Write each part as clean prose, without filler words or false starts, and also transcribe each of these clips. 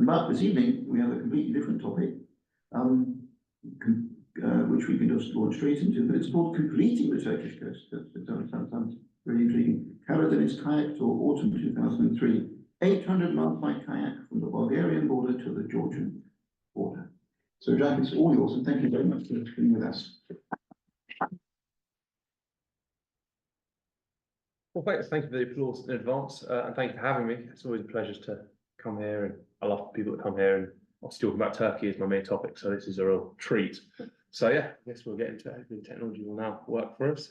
But this evening, we have a completely different topic, which we can just launch straight into, but it's called Completing the Turkish Coast. That sounds really intriguing. Karadeniz Kayak Tour Autumn 2003, 800 miles by kayak from the Bulgarian border to the Georgian border. So Jack, it's all yours, and thank you very much for being with us. Well, thank you for the applause in advance, and thank you for having me. It's always a pleasure to come here, and I love people that come here, and obviously talking about Turkey is my main topic, so this is a real treat. So yeah, I guess we'll get into it. The technology will now work for us.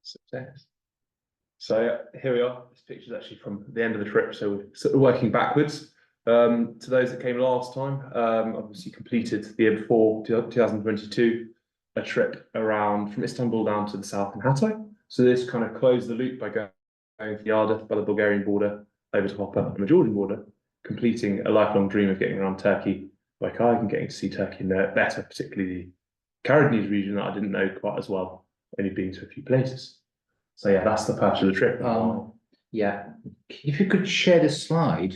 Success. So here we are. This picture is actually from the end of the trip, so we're sort of working backwards. To those that came last time, obviously completed the year before, 2022, a trip around from Istanbul down to the south in Hatay. So this kind of closed the loop by going to Iğneada, by the Bulgarian border, over to Hopa on the Georgian border, completing a lifelong dream of getting around Turkey by kayak and getting to see Turkey better, particularly the Karadeniz region that I didn't know quite as well, only been to a few places. So yeah, that's the purpose of the trip. Yeah, if you could share the slide,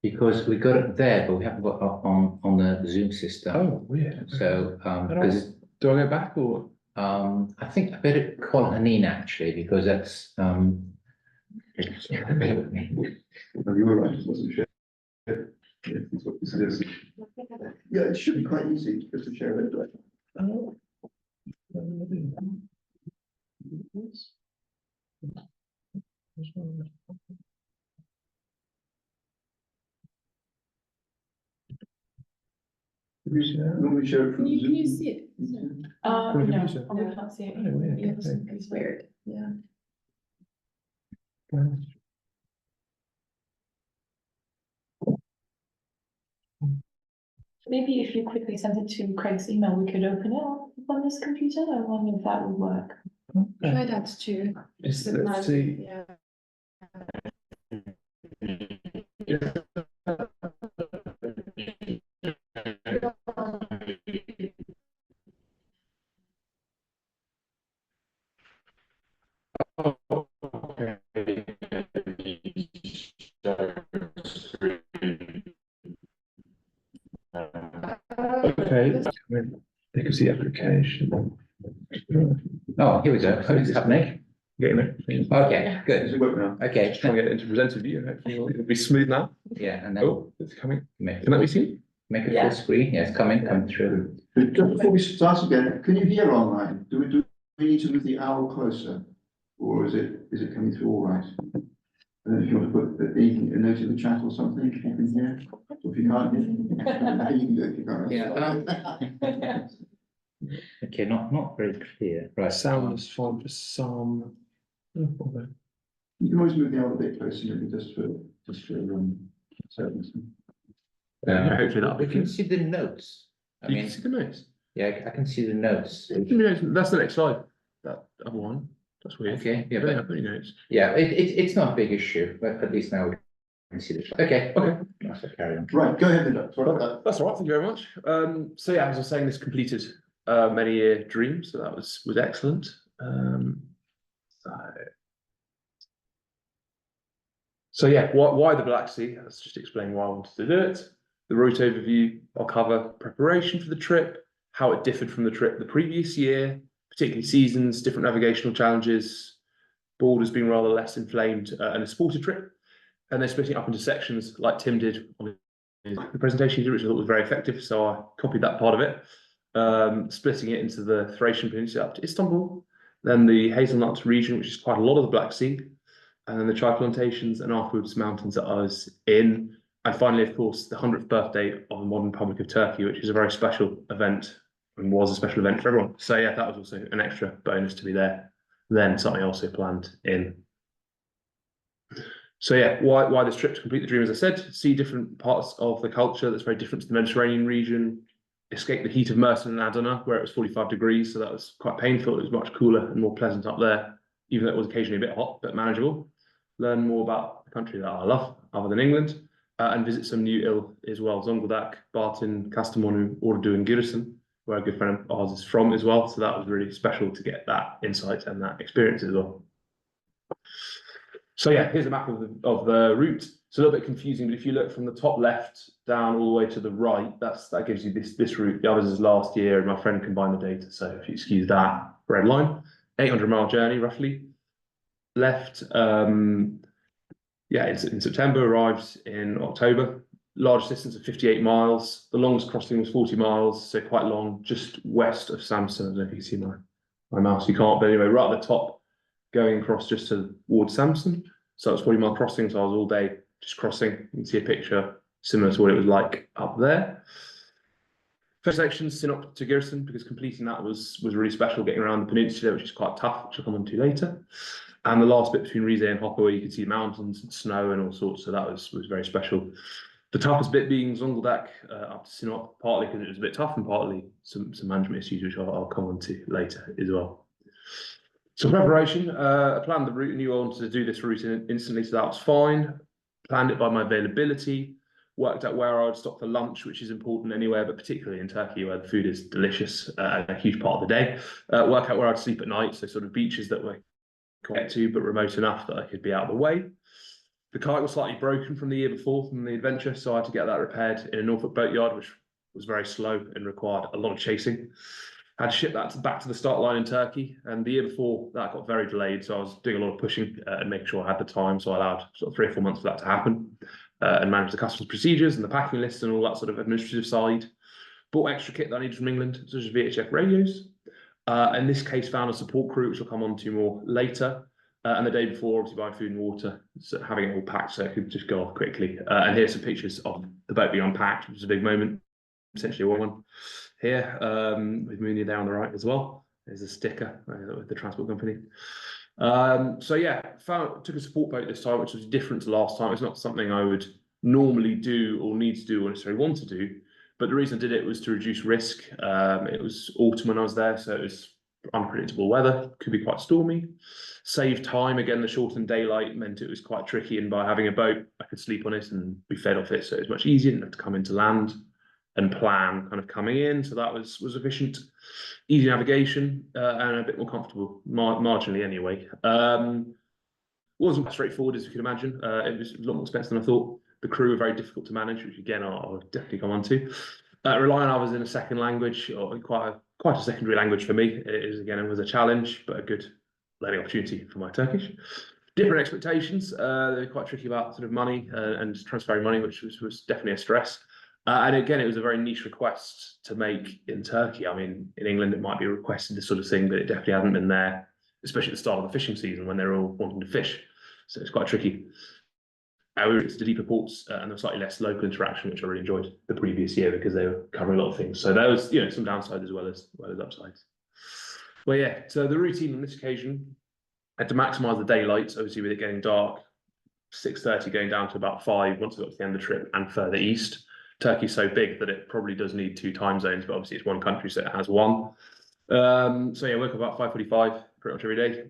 because we got it there, but we haven't got it on the Zoom system. Oh, weird. So because do I go back or? I think I better call Hanina actually, because that's No, you were right, it wasn't shared. Yeah, it should be quite easy just to share it. Oh. Normally share it from Can Zoom. you see it? From the No, computer? we can't see it. Oh, weird. Yeah, Okay. it's weird. Yeah. Maybe if you quickly send it to Craig's email, we could open it up on this computer. I wonder if that would work. Try that too. Let's Not- see. Yeah. Okay, they can see application. oh, here we go. So it's happening. Getting there. Okay, Does good. it work now? Okay, Just trying to get it into presenter view, and hopefully it'll be smooth now. yeah, and then Oh, it's coming. make Can that be seen? make it Yeah. full screen. Yes, come through. But just before we start again, can you hear online? Do we need to move the owl closer? Or is it coming through all right? I don't know if you want to put a note in the chat or something, if you can hear. Or if you can't hear, you can do it if you can't. Yeah, Okay, not very clear. Right. Sound is fine for some. No problem. You can always move the owl a bit closer, maybe just for certainty. Hopefully that'll be We can good. see the notes. I You mean, can see the notes. yeah, I can see the notes. That's the next slide. That other one. That's weird. Okay, yeah, I don't but have any notes. yeah, it's not a big issue, but at least now we can see the. Okay, Okay. so carry on. Right, go ahead, Linda. Sorry about That's all right. Thank you very much. So yeah, as I was saying, this completed many year dream, so that was excellent. So yeah, why the Black Sea? Let's just explain why I wanted to do it. The route overview. I'll cover preparation for the trip, how it differed from the trip the previous year, particularly seasons, different navigational challenges, borders being rather less inflamed, and a sporty trip, and then splitting it up into sections like Tim did on the presentation he did, which I thought was very effective. So I copied that part of it, splitting it into the Thracian Peninsula up to Istanbul, then the hazelnut region, which is quite a lot of the Black Sea, and then the chai plantations, and afterwards mountains that I was in. And finally, of course, the 100th birthday of the modern Republic of Turkey, which is a very special event and was a special event for everyone. So yeah, that was also an extra bonus to be there. Then something I also planned in. So yeah, why this trip? To complete the dream, as I said, see different parts of the culture that's very different to the Mediterranean region, escape the heat of Mersin and Adana, where it was 45 degrees, so that was quite painful. It was much cooler and more pleasant up there, even though it was occasionally a bit hot, but manageable. Learn more about the country that I love, other than England, and visit some new as well, Zonguldak, Bartın, Kastamonu, Ordu and Giresun, where a good friend of ours is from as well. So that was really special to get that insight and that experience as well. So yeah, here's a map of the route. It's a little bit confusing, but if you look from the top left down all the way to the right, that gives you this route. The others is last year, and my friend combined the data. So if you excuse that red line, 800-mile journey roughly. Left, yeah, in September, arrived in October. Largest distance of 58 miles. The longest crossing was 40 miles, so quite long, just west of Samson. I don't know if you can see my mouse. You can't, but anyway, right at the top, going across just towards Samson. So it was 40-mile crossing, so I was all day just crossing. You can see a picture similar to what it was like up there. First section, Sinop to Gerson, because completing that was really special, getting around the peninsula, which is quite tough, which I'll come on to later. And the last bit between Rize and Hopa, where you could see mountains and snow and all sorts, so that was very special. The toughest bit being Zonguldak up to Sinop, partly because it was a bit tough and partly some management issues, which I'll come on to later as well. So preparation, I planned the route and knew I wanted to do this route instantly, so that was fine. Planned it by my availability, worked out where I would stop for lunch, which is important anywhere, but particularly in Turkey where the food is delicious, a huge part of the day. Work out where I'd sleep at night, so sort of beaches that were get to, but remote enough that I could be out of the way. The kayak was slightly broken from the year before from the adventure, so I had to get that repaired in a Norfolk boatyard, which was very slow and required a lot of chasing. I had to ship that back to the start line in Turkey, and the year before that got very delayed, so I was doing a lot of pushing and making sure I had the time, so I allowed sort of 3 or 4 months for that to happen, and managed the customs procedures and the packing list and all that sort of administrative side. Bought extra kit that I needed from England, such as VHF radios. In this case, found a support crew, which I'll come on to more later. And the day before, obviously buying food and water, so having it all packed so it could just go off quickly. And here's some pictures of the boat being unpacked, which was a big moment, essentially one here, with Mooney there on the right as well. There's a sticker with the transport company. So yeah, took a support boat this time, which was different to last time. It's not something I would normally do or need to do or necessarily want to do. But the reason I did it was to reduce risk. It was autumn when I was there, so it was unpredictable weather, could be quite stormy. Save time, again, the shortened daylight meant it was quite tricky, and by having a boat, I could sleep on it and be fed off it, so it was much easier, didn't have to come into land and plan kind of coming in, so that was efficient. Easy navigation, and a bit more comfortable, marginally anyway. Wasn't as straightforward as you could imagine. It was a lot more expensive than I thought. The crew were very difficult to manage, which again I'll definitely come on to. Relying on others in a second language, or quite a secondary language for me, it was a challenge, but a good learning opportunity for my Turkish. Different expectations. They're quite tricky about sort of money and transferring money, which was definitely a stress. And again, it was a very niche request to make in Turkey. I mean, in England, it might be requested this sort of thing, but it definitely hasn't been there, especially at the start of the fishing season when they're all wanting to fish. So it's quite tricky. We were to deeper ports and there was slightly less local interaction, which I really enjoyed the previous year because they were covering a lot of things. So there was, some downsides as well as upsides. Well, yeah, so the routine on this occasion had to maximise the daylight, obviously with it getting dark, 6:30 going down to about 5 once we got to the end of the trip and further east. Turkey's so big that it probably does need 2 time zones, but obviously it's one country, so it has one. So yeah, woke up about 5:45 pretty much every day.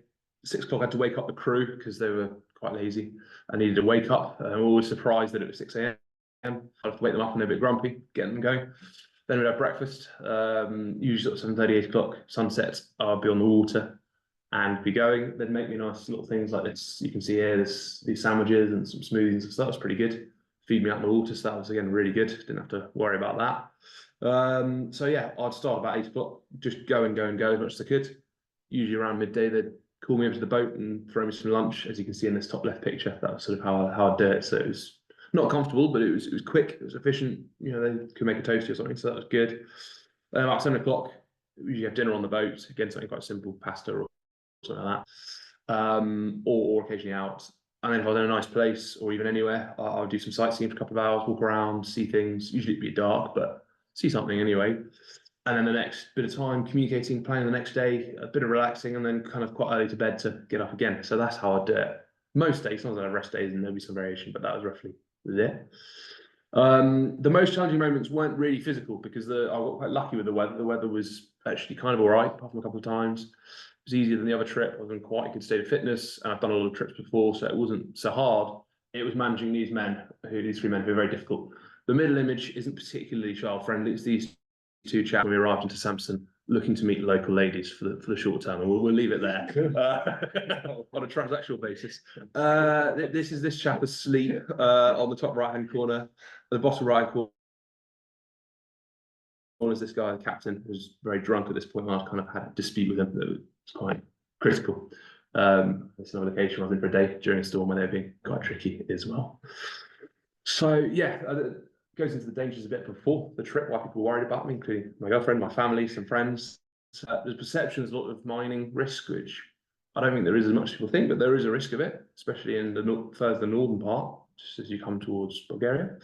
6 o'clock I had to wake up the crew because they were quite lazy. I needed to wake up. I'm always surprised that it was 6 a.m. I have to wake them up and they're a bit grumpy, getting them going. Then we'd have breakfast, usually sort of 7:30, 8 o'clock, sunset, I'll be on the water and be going. They'd make me nice little things like this. You can see here, these sandwiches and some smoothies and stuff. That was pretty good. Feed me out in the water, so that was, again, really good. Didn't have to worry about that. So yeah, I'd start about 8 o'clock, just go and go as much as I could. Usually around midday, they'd call me over to the boat and throw me some lunch, as you can see in this top left picture. That was sort of how I'd do it. So it was not comfortable, but it was quick, it was efficient. They could make a toasty or something, so that was good. About 7 o'clock, we usually have dinner on the boat. Again, something quite simple, pasta or something like that, or occasionally out. And then if I was in a nice place or even anywhere, I'll do some sightseeing for a couple of hours, walk around, see things. Usually it'd be dark, but see something anyway. And then the next bit of time communicating, planning the next day, a bit of relaxing, and then kind of quite early to bed to get up again. So that's how I do it. Most days, sometimes I have rest days and there'll be some variation, but that was roughly it. The most challenging moments weren't really physical because I got quite lucky with the weather. The weather was actually kind of all right, apart from a couple of times. It was easier than the other trip. I was in quite a good state of fitness, and I've done a lot of trips before, so it wasn't so hard. It was managing these 3 men who are very difficult. The middle image isn't particularly child friendly. It's these two chaps when we arrived into Samson, looking to meet local ladies for the short term, and we'll leave it there on a transactional basis. This chap asleep on the top right hand corner, the bottom right corner. Is this guy, the captain, who's very drunk at this point. I kind of had a dispute with him that was quite critical. There's another occasion I was in for a day during a storm when they were being quite tricky as well. So yeah, goes into the dangers a bit before the trip, why people were worried about me, including my girlfriend, my family, some friends. There's perceptions, a lot of mining risk, which I don't think there is as much as people think, but there is a risk of it, especially in the further northern part, just as you come towards Bulgaria.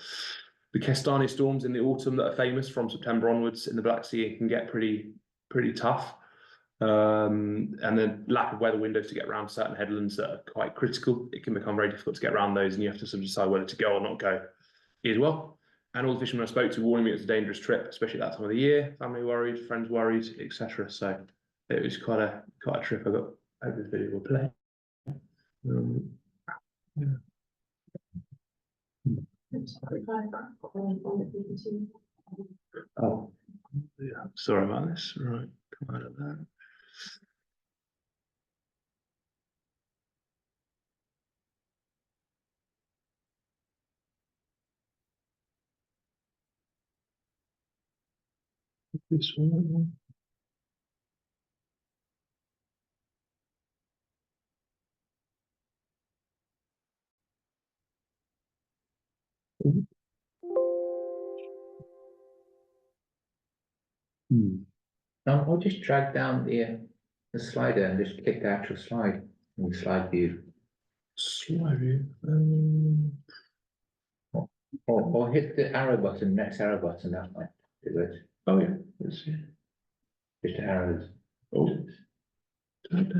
The Kestani storms in the autumn that are famous from September onwards in the Black Sea can get pretty tough. And the lack of weather windows to get around certain headlands that are quite critical, it can become very difficult to get around those, and you have to sort of decide whether to go or not go as well. And all the fishermen I spoke to warning me it was a dangerous trip, especially at that time of the year. Family worried, friends worried, etc. So it was quite a trip. I hope this video will play. Yeah. Oh, yeah. Sorry about this. Right, come out of that. This one. I'll just drag down the slider and just click the actual slide in the slide view. Slide view. Or hit the arrow button, next arrow button, that might do it. Oh yeah, let's see. Just the arrows. Oh. It's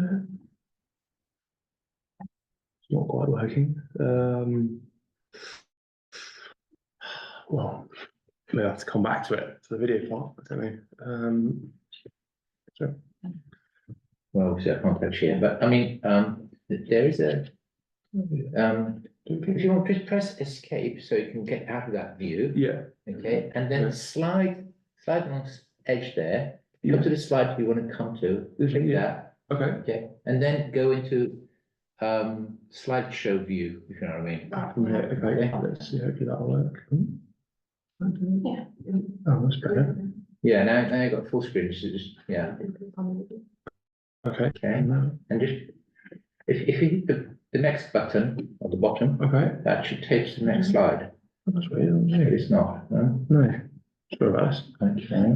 not quite working. Well, maybe I have to come back to it, to the video part. I don't know. So. Well, obviously I can't touch here, but I mean, there is a, if you want, just press escape so you can get out of that view. Yeah. Okay, and then slide on the edge there, come to the slide you want to come to, click that. Okay. Okay, and then go into slideshow view, if you know what I mean. Okay, let's see, hopefully that'll work. Yeah. Oh, that's better. Yeah, now you've got full screen, so just, yeah. Okay. Okay, and just, if you hit the next button at the bottom, Okay. that should take to the next slide. That's weird. But it's not, no? No. Sorry about this. Okay.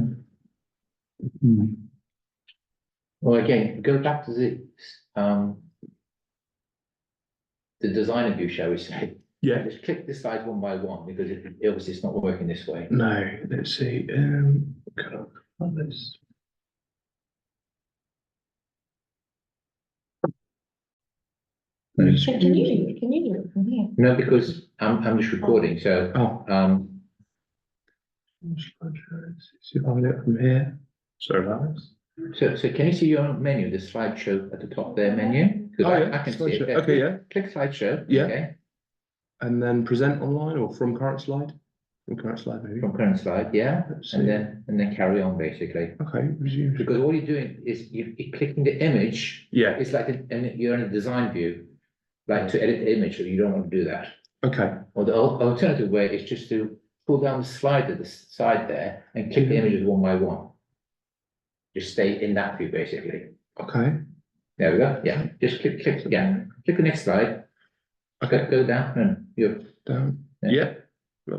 Well, again, go back to the designer view, shall we say? Yeah. Just click the slides one by one because obviously it's not working this way. No, let's see. Cut off on this. Can you do it from here? No, because I'm just recording, so See if I can do it from here. Sorry about this. so can you see your menu, the slideshow at the top there menu? Because I can see it. Slideshow. Okay, yeah. Click slideshow. Yeah. Okay. And then present online or from current slide? From current slide, maybe. From current slide, yeah. Let's see. And then carry on basically. Okay, resume. Because all you're doing is you're clicking the image. Yeah. It's like and you're in a design view, like to edit the image, so you don't want to do that. Okay. Or the alternative way is just to pull down the slide at the side there and click the images one by one. Just stay in that view basically. Okay. There we go. Yeah. Just click again. Click the next slide. Okay. Go down and you're Down. Yeah. Yeah.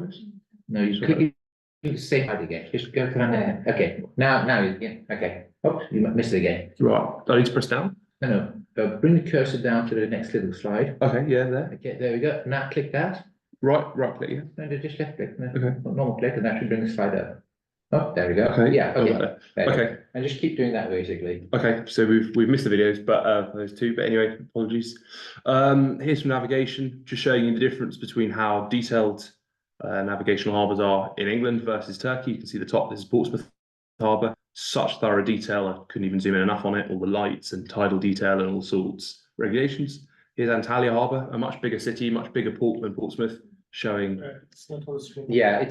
No, you click the same slide again. Just go to that. Okay. Now you okay. Oops, you missed it again. Right. Do I need to press down? No. Bring the cursor down to the next little slide. Okay, yeah, there. Okay, there we go. Now click that. Right click, yeah. No, just left click. No, Okay. normal click, and that should bring the slide up. Oh, there we go. Okay. Yeah. Oh, Okay. better. There we go. Okay. And just keep doing that basically. Okay, so we've missed the videos, but those two. But anyway, apologies. Here's some navigation, just showing you the difference between how detailed navigational harbours are in England versus Turkey. You can see the top. This is Portsmouth Harbour. Such thorough detail. I couldn't even zoom in enough on it. All the lights and tidal detail and all sorts regulations. Here's Antalya Harbour, a much bigger city, much bigger port than Portsmouth. showing. It's not on the screen. Yeah, I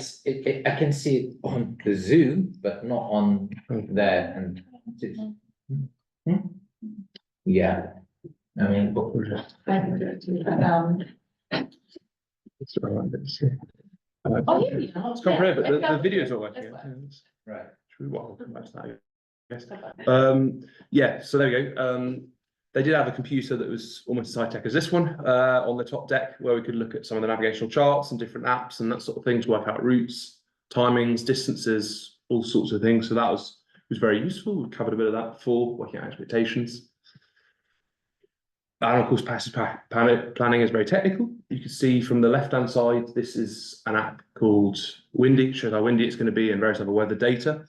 can see it on the Zoom, but not on there, and yeah, I mean. Oh, yeah, yeah. It's come through, but the Yeah. video's not working. That's fine. Right. True, well, I'll come back to that, I guess. Yeah, so there we go. They did have a computer that was almost as high tech as this one on the top deck, where we could look at some of the navigational charts and different apps and that sort of thing to work out routes, timings, distances, all sorts of things. So that was very useful. We covered a bit of that before, working out expectations. And of course, passive planning is very technical. You can see from the left-hand side, this is an app called Windy, shows how windy it's going to be and various other weather data.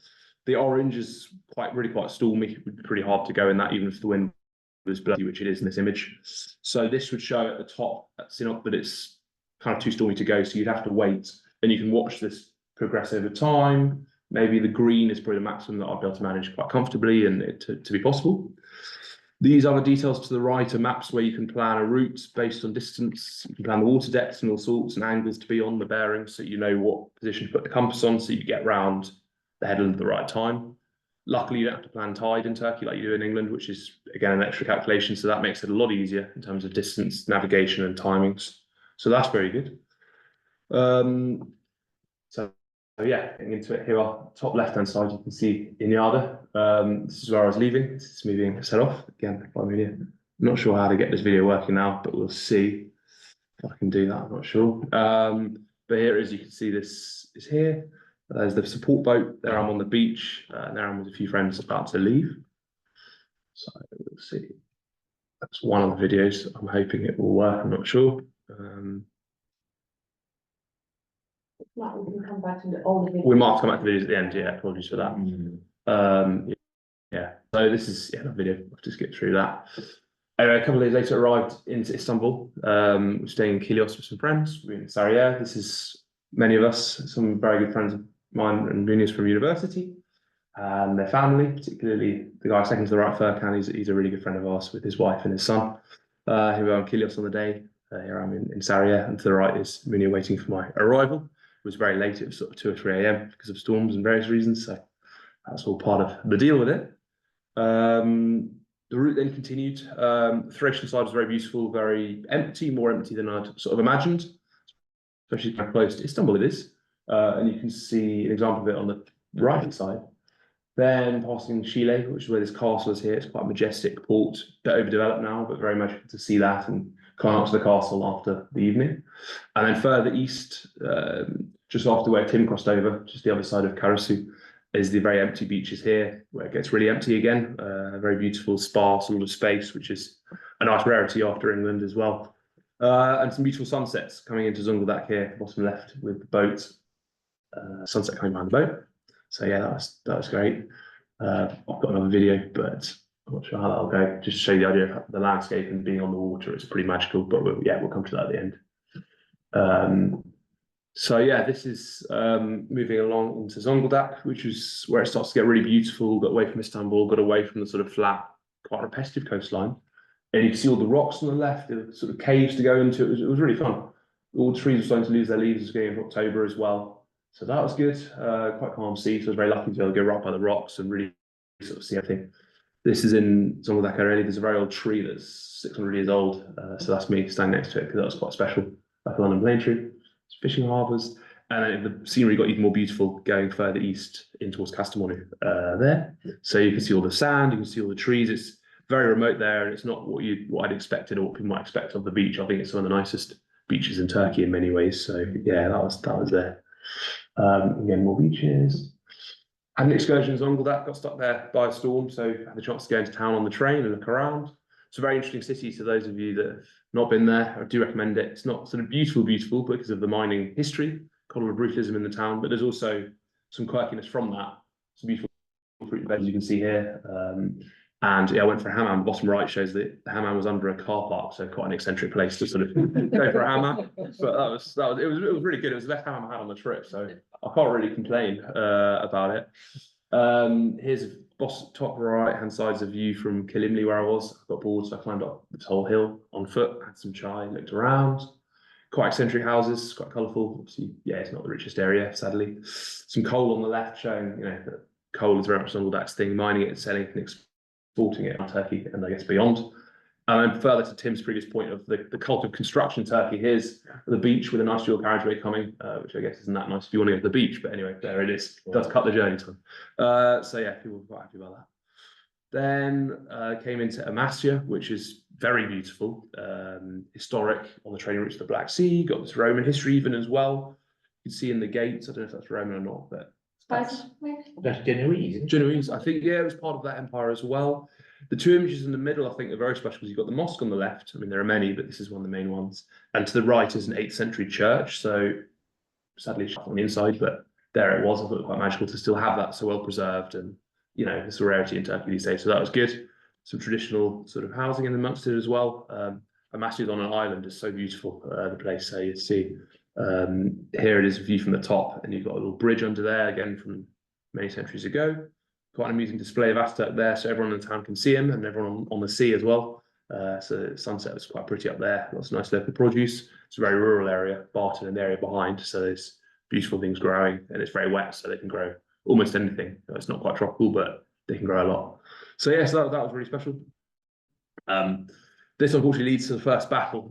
The orange is really quite stormy. It would be pretty hard to go in that, even if the wind was bloody, which it is in this image. So this would show at the top at Sinop that it's kind of too stormy to go, so you'd have to wait. And you can watch this progress over time. Maybe the green is probably the maximum that I'll be able to manage quite comfortably and it to be possible. These other details to the right are maps where you can plan a route based on distance. You can plan the water depths and all sorts and angles to be on the bearing, so you know what position to put the compass on, so you get round the headland at the right time. Luckily, you don't have to plan tide in Turkey like you do in England, which is, again, an extra calculation, so that makes it a lot easier in terms of distance, navigation and timings. So that's very good. So yeah, getting into it here, top left-hand side, you can see Iğneada. This is where I was leaving. This is me being set off. Again, I'm not sure how to get this video working now, but we'll see if I can do that. I'm not sure. But here it is. You can see this is here. There's the support boat. There I'm on the beach. There I'm with a few friends about to leave. So we'll see. That's one of the videos. I'm hoping it will work. I'm not sure. We can come back to all the videos. We might have to come back to videos at the end. Yeah, apologies for that. Yeah. So this is the video. I'll just get through that. Anyway, a couple of days later, arrived into Istanbul. We're staying in Kilyos with some friends. We're in Sarıyer. This is many of us, some very good friends of mine and Muni's from university, and their family, particularly the guy second to the right, Furkan. He's a really good friend of ours with his wife and his son. Who were in Kilyos on the day. Here I'm in Sarıyer, and to the right is Muni waiting for my arrival. It was very late. It was sort of 2 or 3 a.m. because of storms and various reasons. So that's all part of the deal with it. The route then continued. The Thracian side was very beautiful, very empty, more empty than I'd sort of imagined, especially how close to Istanbul it is. And you can see an example of it on the right-hand side. Then passing Şile, which is where this castle is here. It's quite a majestic port, a bit overdeveloped now, but very magical to see that and climb up to the castle after the evening. And then further east, just after where Tim crossed over, just the other side of Karasu, is the very empty beaches here, where it gets really empty again. Very beautiful, sparse, a lot of space, which is a nice rarity after England as well. And some beautiful sunsets coming into Zonguldak here, bottom left with the boat. Sunset coming behind the boat. So yeah, that was great. I've got another video, but I'm not sure how that'll go. Just to show you the idea of the landscape and being on the water. It's pretty magical, but we'll come to that at the end. So yeah, this is moving along into Zonguldak, which is where it starts to get really beautiful. Got away from Istanbul, got away from the sort of flat, quite repetitive coastline, and you can see all the rocks on the left, the sort of caves to go into. It was really fun. All the trees were starting to lose their leaves. It was going into October as well. So that was good, quite calm sea, so I was very lucky to be able to go right by the rocks and really sort of see everything. This is in Zonguldak Karadeniz. There's a very old tree that's 600 years old, so that's me standing next to it because that was quite special, like a London plane tree. It's fishing harbours, and then the scenery got even more beautiful going further east in towards Kastamonu there. So you can see all the sand, you can see all the trees. It's very remote there, and it's not what I'd expected or what people might expect of the beach. I think it's one of the nicest beaches in Turkey in many ways. So yeah, that was there. Again, more beaches. Had an excursion in Zonguldak, got stuck there by a storm, so had the chance to go into town on the train and look around. It's a very interesting city. To those of you that have not been there, I do recommend it. It's not sort of beautiful because of the mining history, a lot of brutalism in the town, but there's also some quirkiness from that. Some beautiful fruit beds you can see here. And yeah, I went for a hammam. The bottom right shows that the hammam was under a car park, so quite an eccentric place to sort of go for a hammam. But it was really good. It was the best hammam I had on the trip, so I can't really complain about it. Here's top right hand side's a view from Kilimli where I was. I got bored, so I climbed up this whole hill on foot, had some chai, looked around. quite eccentric houses, quite colourful. Obviously, yeah, it's not the richest area, sadly. Some coal on the left showing, that coal is very much an all that's thing, mining it, selling it, and exporting it in Turkey and I guess beyond. And further to Tim's previous point of the cult of construction in Turkey, here's the beach with a nice dual carriageway coming, which I guess isn't that nice if you want to go to the beach, but anyway, there it is. It does cut the journey time. So yeah, people were quite happy about that. Then came into Amasya, which is very beautiful, historic on the trading routes to the Black Sea, got this Roman history even as well. You can see in the gates, I don't know if that's Roman or not, but That's Genoese. Isn't it? Genoese, I think, yeah, it was part of that empire as well. The two images in the middle, I think, are very special because you've got the mosque on the left. I mean, there are many, but this is one of the main ones. And to the right is an 8th century church. So sadly, it's on the inside, but there it was. I thought it was quite magical to still have that so well preserved, and it's a rarity in Turkey these days. So that was good. Some traditional sort of housing in amongst it as well. Amasya is on an island. It's so beautiful, the place. So you see, here it is a view from the top, and you've got a little bridge under there again from many centuries ago. Quite an amusing display of Ataturk there, so everyone in the town can see him, and everyone on the sea as well. So sunset was quite pretty up there. Lots of nice local produce. It's a very rural area, Barton and the area behind, so there's beautiful things growing, and it's very wet, so they can grow almost anything. It's not quite tropical, but they can grow a lot. So yeah, so that was really special. This unfortunately leads to the first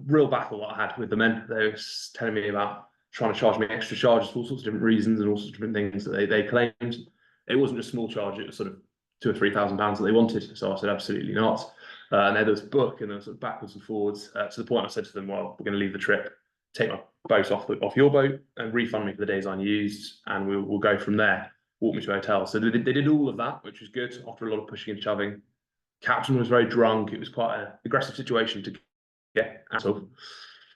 real battle that I had with the men. They were telling me about trying to charge me extra charges for all sorts of different reasons and all sorts of different things that they claimed. It wasn't a small charge, it was sort of £2,000 or £3,000 that they wanted. So I said, absolutely not. And there was a book, and there was sort of backwards and forwards to the point I said to them, well, we're going to leave the trip, take my boat off your boat and refund me for the days unused, and we'll go from there. Walk me to a hotel. So they did all of that, which was good after a lot of pushing and shoving. Captain was very drunk. It was quite an aggressive situation to get out of.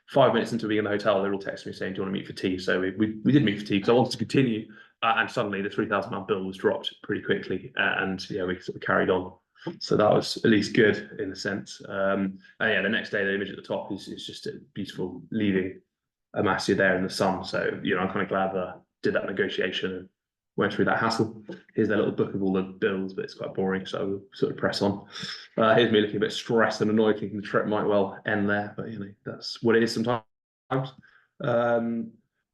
5 minutes into being in the hotel, they all texted me saying, do you want to meet for tea? So we did meet for tea because I wanted to continue. And suddenly the £3,000 bill was dropped pretty quickly. And yeah, we sort of carried on. So that was at least good in a sense. And yeah, the next day, the image at the top is just a beautiful leaving Amasya there in the sun. So, I'm kind of glad that I did that negotiation and went through that hassle. Here's their little book of all the bills, but it's quite boring, so we'll sort of press on. Here's me looking a bit stressed and annoyed, thinking the trip might well end there, but that's what it is sometimes. The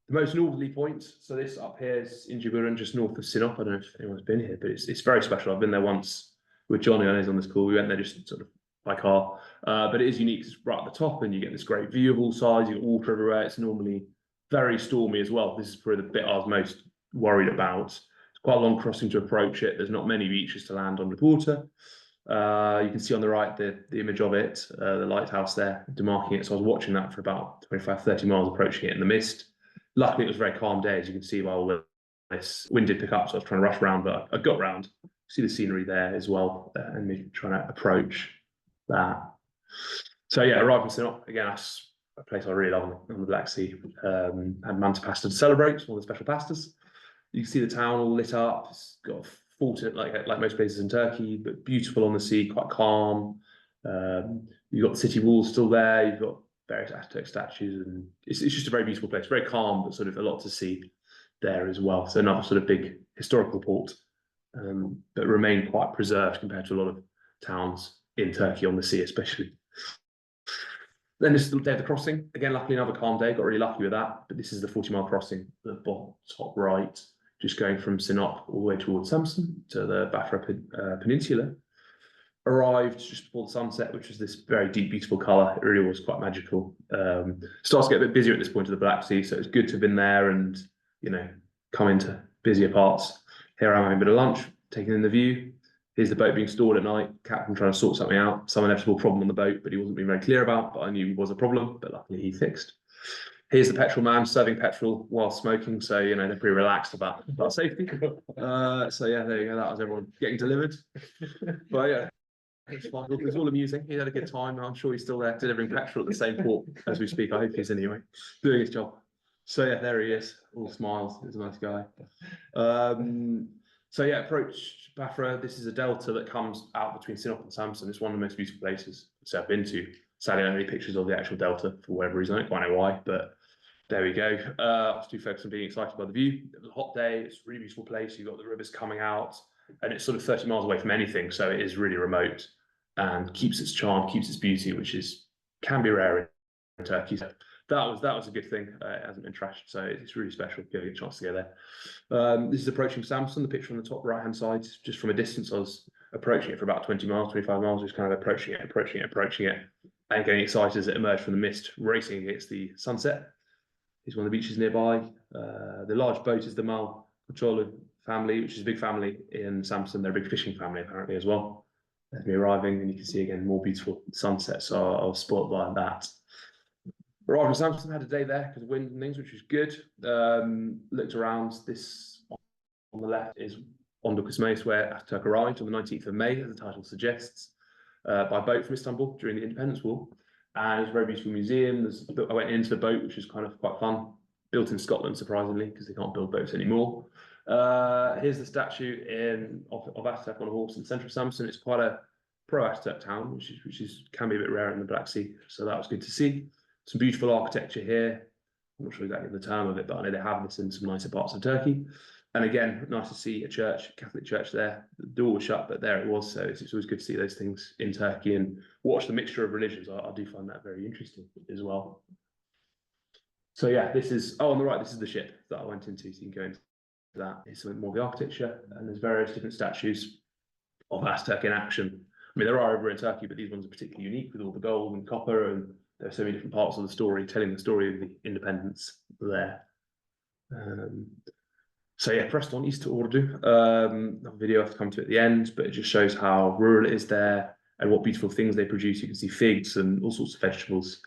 most northerly point, so this up here is in Djibouti, just north of Sinop. I don't know if anyone's been here, but it's very special. I've been there once with Johnny, I know he's on this call. We went there just sort of by car, but it is unique. It's right at the top, and you get this great view of all sides. You've got water everywhere. It's normally very stormy as well. This is probably the bit I was most worried about. It's quite a long crossing to approach it. There's not many beaches to land on the water. You can see on the right the image of it, the lighthouse there, demarking it. So I was watching that for about 25-30 miles, approaching it in the mist. Luckily, it was a very calm day, as you can see by all this. Wind did pick up, so I was trying to rush around, but I got round. See the scenery there as well, and me trying to approach that. So yeah, arrived in Sinop. Again, that's a place I really love on the Black Sea. Had manta pasta to celebrate, one of the special pastas. You can see the town all lit up. It's got a fort like most places in Turkey, but beautiful on the sea, quite calm. You've got the city walls still there. You've got various Ataturk statues, and it's just a very beautiful place, very calm, but sort of a lot to see there as well. So another sort of big historical port, but remain quite preserved compared to a lot of towns in Turkey on the sea, especially. Then this is the day of the crossing. Again, luckily another calm day. Got really lucky with that. But this is the 40-mile crossing, the top right, just going from Sinop all the way towards Samsun to the Bafra Peninsula. Arrived just before the sunset, which was this very deep, beautiful colour. It really was quite magical. Starts to get a bit busier at this point of the Black Sea, so it's good to have been there and come into busier parts. Here I am having a bit of lunch, taking in the view. Here's the boat being stored at night. Captain trying to sort something out. Some inevitable problem on the boat, but he wasn't being very clear about. But I knew it was a problem, but luckily he fixed. Here's the petrol man serving petrol while smoking, so they're pretty relaxed about safety. So yeah, there you go. That was everyone getting delivered. But yeah. It's fine. It was all amusing. He had a good time. I'm sure he's still there delivering petrol at the same port as we speak. I hope he's anyway doing his job. So yeah, there he is, all smiles. He's a nice guy. So yeah, approach Bafra. This is a delta that comes out between Sinop and Samsun. It's one of the most beautiful places I've been to. Sadly, I don't have any pictures of the actual delta for whatever reason. I don't quite know why, but there we go. I was too focused on being excited by the view. It was a hot day. It's a really beautiful place. You've got the rivers coming out, and it's sort of 30 miles away from anything, so it is really remote and keeps its charm, keeps its beauty, which can be rare in Turkey. that was a good thing. It hasn't been trashed, so it's really special if you get a chance to go there. This is approaching Samson, the picture on the top right hand side. Just from a distance, I was approaching it for about 20 miles, 25 miles, just kind of approaching it, and getting excited as it emerged from the mist, racing against the sunset. Here's one of the beaches nearby. The large boat is the Malkoçoğlu family, which is a big family in Samson. They're a big fishing family apparently as well. That's me arriving, and you can see again more beautiful sunsets. So I was spoiled by that. Arrived in Samson, had a day there because of wind and things, which was good. Looked around. This on the left is Mayıs, where Atatürk arrived on the 19th of May, as the title suggests, by boat from Istanbul during the Independence War. And it's a very beautiful museum. I went into the boat, which was kind of quite fun. Built in Scotland, surprisingly, because they can't build boats anymore. Here's the statue of Atatürk on a horse in the centre of Samson. It's quite a pro-Atatürk town, which can be a bit rare in the Black Sea. So that was good to see. Some beautiful architecture here. I'm not sure exactly the term of it, but I know they have this in some nicer parts of Turkey. And again, nice to see a church, Catholic church there. The door was shut, but there it was. So it's always good to see those things in Turkey and watch the mixture of religions. I do find that very interesting as well. So yeah, this is, on the right, this is the ship that I went into. So you can go into that. It's something more of the architecture, and there's various different statues of Atatürk in action. I mean, there are over in Turkey, but these ones are particularly unique with all the gold and copper, and there are so many different parts of the story, telling the story of the independence there. So yeah, pressed on east to Ordu. A video I've come to at the end, but it just shows how rural it is there and what beautiful things they produce. You can see figs and all sorts of vegetables.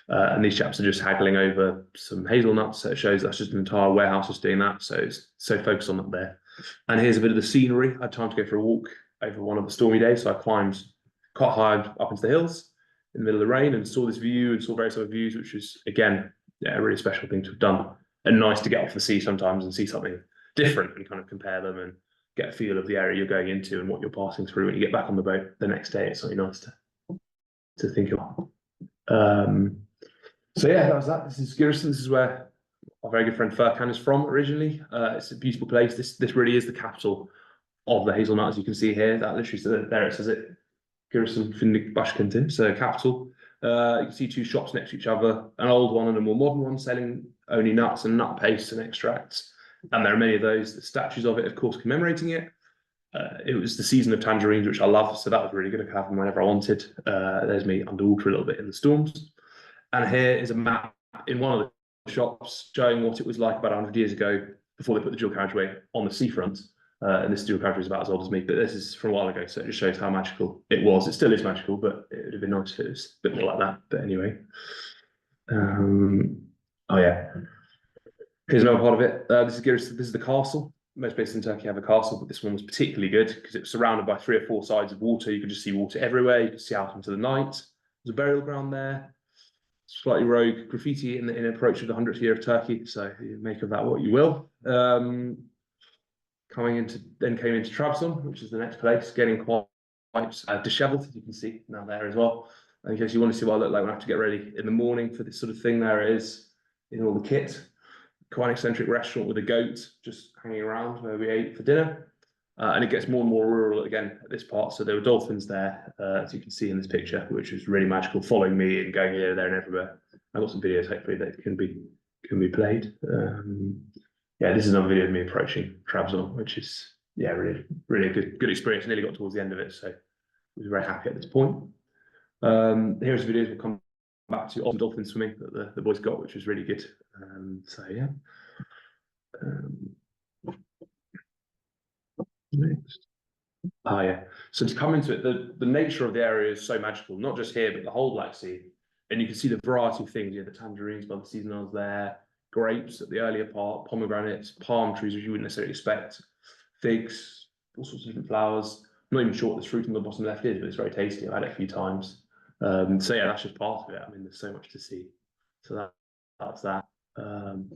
And these chaps are just haggling over some hazelnuts. So it shows that's just an entire warehouse just doing that. So it's so focused on that there. And here's a bit of the scenery. I had time to go for a walk over one of the stormy days. So I climbed quite high up into the hills in the middle of the rain and saw this view and saw various other views, which was, again, a really special thing to have done. And nice to get off the sea sometimes and see something different and kind of compare them and get a feel of the area you're going into and what you're passing through when you get back on the boat the next day. It's something nice to think about. So yeah, that was that. This is Giresun. This is where our very good friend Furkan is from originally. It's a beautiful place. This really is the capital of the hazelnut, as you can see here. That literally says there, it says it. Giresun Fındık Başkenti, so capital. You can see two shops next to each other, an old one and a more modern one selling only nuts and nut pastes and extracts. And there are many of those, the statues of it, of course, commemorating it. It was the season of tangerines, which I love, so that was really good to have them whenever I wanted. There's me underwater a little bit in the storms. And here is a map in one of the shops showing what it was like about 100 years ago before they put the dual carriageway on the seafront. And this dual carriageway is about as old as me, but this is from a while ago, so it just shows how magical it was. It still is magical, but it would have been nice if it was a bit more like that. But anyway. Oh yeah. Here's another part of it. This is the castle. Most places in Turkey have a castle, but this one was particularly good because it was surrounded by 3 or 4 sides of water. You could just see water everywhere. You could see out into the night. There's a burial ground there. Slightly rogue graffiti in approach of the 100th year of Turkey. So you make of that what you will. Came into Trabzon, which is the next place, getting quite dishevelled, as you can see now there as well. In case you want to see what I look like when I have to get ready in the morning for this sort of thing, there it is in all the kit. Quite an eccentric restaurant with a goat just hanging around where we ate for dinner. And it gets more and more rural again at this part. So there were dolphins there, as you can see in this picture, which was really magical, following me and going here, there, and everywhere. I've got some videos hopefully that can be played. Yeah, this is another video of me approaching Trabzon, which is really a good experience. Nearly got towards the end of it, so I was very happy at this point. Here's the videos we'll come back to. Awesome dolphin swimming that the boys got, which was really good. So yeah. Next. Oh yeah. So to come into it, the nature of the area is so magical, not just here, but the whole Black Sea. And you can see the variety of things. Yeah, the tangerines by the season I was there, grapes at the earlier part, pomegranates, palm trees, which you wouldn't necessarily expect, figs, all sorts of different flowers. I'm not even sure what this fruit on the bottom left is, but it's very tasty. I've had it a few times. So yeah, that's just part of it. I mean, there's so much to see. So that's that.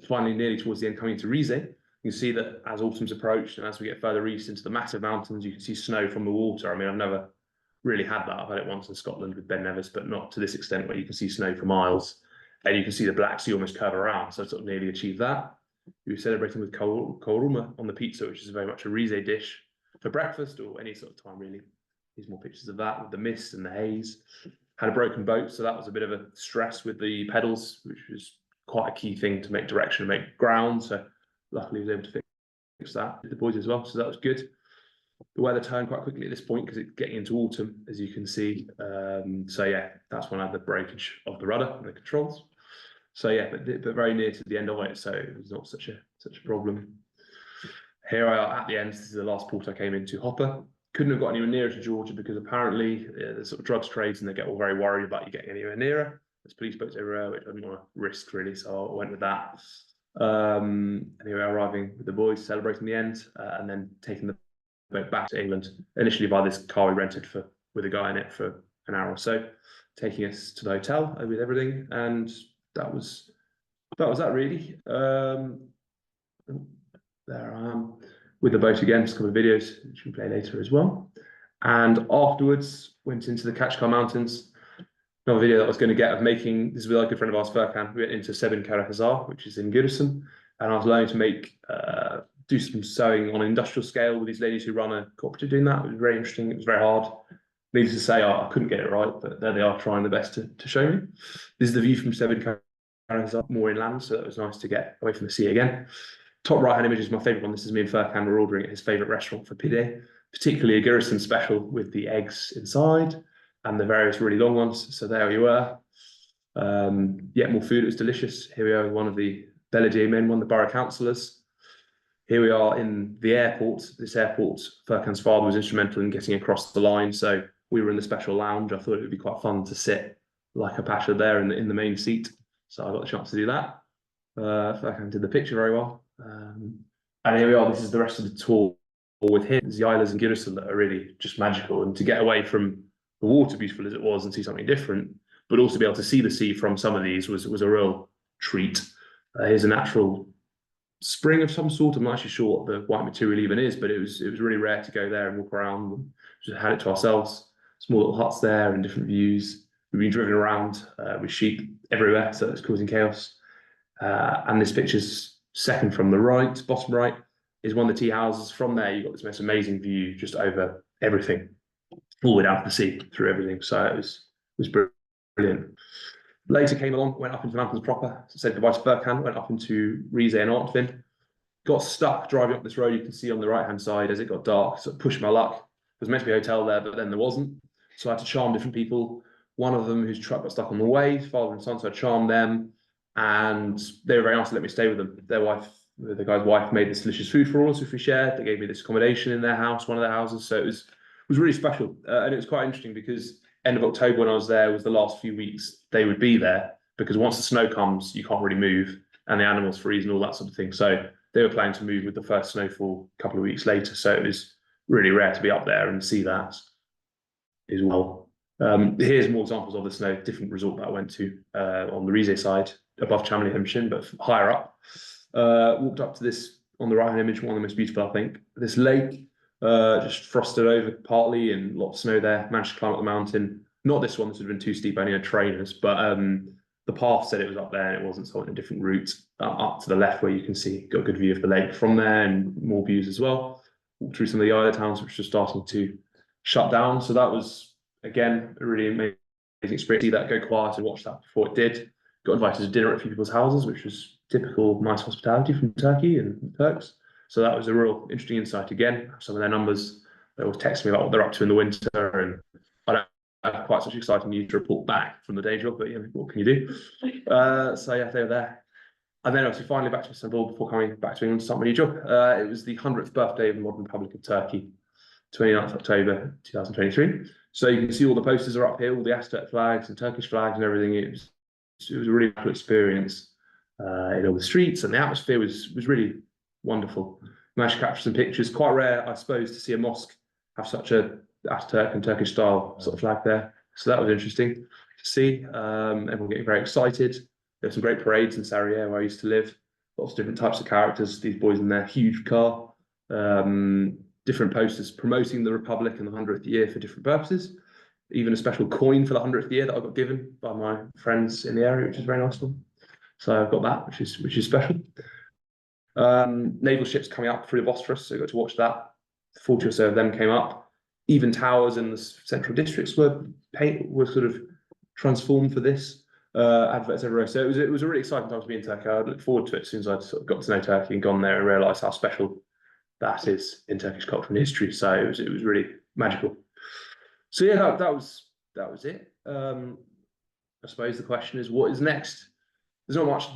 Finally, nearly towards the end, coming to Rize, you can see that as autumn's approached and as we get further east into the massive mountains, you can see snow from the water. I mean, I've never really had that. I've had it once in Scotland with Ben Nevis, but not to this extent where you can see snow for miles. And you can see the Black Sea almost curve around. So I've sort of nearly achieved that. We were celebrating with kavurma on the pizza, which is very much a Rize dish for breakfast or any sort of time, really. Here's more pictures of that with the mist and the haze. had a broken boat, so that was a bit of a stress with the pedals, which was quite a key thing to make direction and make ground. So luckily, I was able to fix that with the boys as well. So that was good. The weather turned quite quickly at this point because it's getting into autumn, as you can see. So yeah, that's when I had the breakage of the rudder and the controls. So yeah, but very near to the end of it, so it was not such a problem. Here I are at the end. This is the last port I came into, Hopa. Couldn't have got anywhere nearer to Georgia because apparently there's sort of drugs trades and they get all very worried about you getting anywhere nearer. There's police boats everywhere, which I didn't want to risk really, so I went with that. Anyway, arriving with the boys, celebrating the end, and then taking the boat back to England. Initially by this car we rented with a guy in it for an hour or so, taking us to the hotel with everything, and that was that really. There I am with the boat again, just a couple of videos which we can play later as well. And afterwards went into the Kachkar Mountains. Another video that I was going to get of making, this is with a good friend of ours, Furkan. We went into Seven Karahazar, which is in Giresun, and I was learning to make do some sewing on an industrial scale with these ladies who run a cooperative doing that. It was very interesting. It was very hard. Needless to say, I couldn't get it right, but there they are trying the best to show me. This is the view from Seven Karahazar, more inland, so it was nice to get away from the sea again. Top right-hand image is my favourite one. This is me and Furkan were ordering at his favourite restaurant for pide, particularly a Giresun special with the eggs inside and the various really long ones. So there we were. Yet more food. It was delicious. Here we are with one of the Belediye men, one of the borough councillors. Here we are in the airport. This airport, Furkan's father was instrumental in getting across the line. So we were in the special lounge. I thought it would be quite fun to sit like a pasha there in the main seat. So I got the chance to do that. Furkan did the picture very well. And here we are. This is the rest of the tour with him. There's the islands in Giresun that are really just magical. And to get away from the water, beautiful as it was, and see something different, but also be able to see the sea from some of these was a real treat. Here's a natural spring of some sort. I'm not actually sure what the white material even is, but it was really rare to go there and walk around. And just had it to ourselves. Small little huts there and different views. We've been driven around with sheep everywhere, so it's causing chaos. And this picture's second from the right, bottom right, is one of the tea houses. From there, you've got this most amazing view just over everything, all the way down to the sea, through everything. So it was brilliant. Later came along, went up into the mountains proper, said goodbye to Furkan, went up into Rize and Artvin, got stuck driving up this road you can see on the right-hand side as it got dark, so pushed my luck. There was meant to be a hotel there, but then there wasn't. So I had to charm different people. One of them, whose truck got stuck on the way, father and son, so I charmed them. And they were very nice to let me stay with them. Their wife, the guy's wife, made this delicious food for all of us, which we shared. They gave me this accommodation in their house, one of their houses. So it was really special. And it was quite interesting because end of October when I was there was the last few weeks they would be there, because once the snow comes, you can't really move and the animals freeze and all that sort of thing. So they were planning to move with the first snowfall a couple of weeks later. So it was really rare to be up there and see that as well. Here's more examples of the snow, different resort that I went to on the Rize side, above Chamley Hemshin, but higher up. Walked up to this on the right-hand image, one of the most beautiful, I think. This lake, just frosted over partly and a lot of snow there. Managed to climb up the mountain. Not this one, this would have been too steep, only had trainers, but the path said it was up there and it wasn't, so I went a different route up to the left where you can see, got a good view of the lake from there and more views as well. Walked through some of the island towns which were starting to shut down. So that was, again, a really amazing experience. See that go quiet and watch that before it did. Got invited to dinner at a few people's houses, which was typical nice hospitality from Turkey and Turks. So that was a real interesting insight again. Some of their numbers, they always text me about what they're up to in the winter, and I don't have quite such exciting news to report back from the day job, but yeah, what can you do? So yeah, they were there. And then obviously finally back to Istanbul before coming back to England to start my new job. It was the 100th birthday of the modern Republic of Turkey, 29th October 2023. So you can see all the posters are up here, all the Atatürk flags and Turkish flags and everything. It was a really cool experience in all the streets, and the atmosphere was really wonderful. Managed to capture some pictures. Quite rare, I suppose, to see a mosque have such a Atatürk and Turkish style sort of flag there. So that was interesting to see. Everyone getting very excited. There were some great parades in Sarıyer where I used to live. Lots of different types of characters. These boys in their huge car. Different posters promoting the Republic and the 100th year for different purposes. Even a special coin for the 100th year that I got given by my friends in the area, which is very nice of them. So I've got that, which is special. Naval ships coming up through the Bosphorus, so I got to watch that. 40 or so of them came up. Even towers in the central districts were sort of transformed for this. Adverts everywhere. So it was a really exciting time to be in Turkey. I look forward to it as soon as I sort of got to know Turkey and gone there and realised how special that is in Turkish culture and history. So it was really magical. So yeah, that was it. I suppose the question is, what is next? There's not much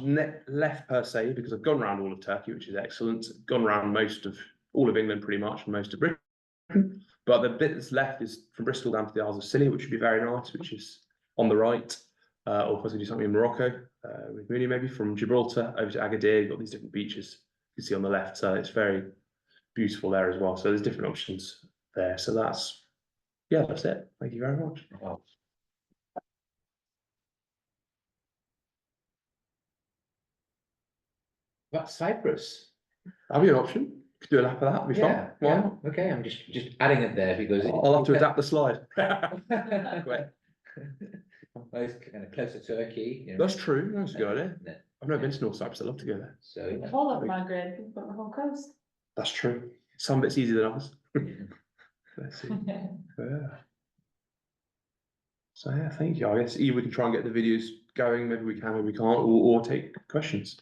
left per se, because I've gone around all of Turkey, which is excellent. Gone around all of England pretty much, and most of Britain. But the bit that's left is from Bristol down to the Isles of Scilly, which would be very nice, which is on the right. Or possibly do something in Morocco, with Mooney maybe, from Gibraltar over to Agadir. You've got these different beaches you can see on the left, so it's very beautiful there as well. So there's different options there. So that's it. Thank you very much. About Cyprus. That'll be an option. Could do a lap of that. It'll be fun. Why Yeah. not? Okay, I'm just adding it there because I'll have to adapt the slide. Great. Well, it's kind of close to Turkey. That's true. That's a good idea. Yeah. I've never been to North Cyprus. I'd love to go there. So The whole of Maghreb, you've got the whole coast. That's true. Some bits easier than others. Let's see. Yeah. Yeah. So yeah, thank you. I guess either we can try and get the videos going, maybe we can, maybe we can't, or take questions.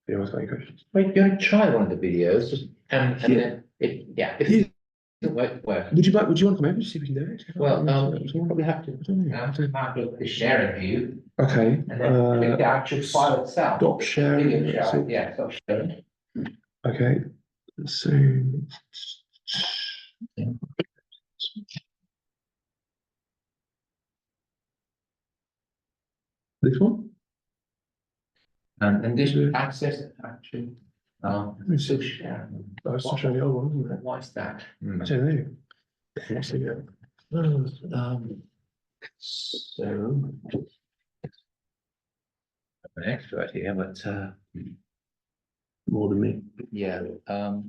If anyone's got any questions. wait, you want to try one of the videos and Yeah. then if it doesn't work. Would you want to come over to see if we can do it? Well, you probably have to mark the sharing view Okay. and then click the actual file itself. Stop sharing. Video Let's share. see. Yeah, stop sharing. Okay. So. This one? And this access actually. So share. I was showing the old one, wasn't it? Why is that? I don't know. Let's see. So. I'm an expert here, but More than me. yeah, yeah.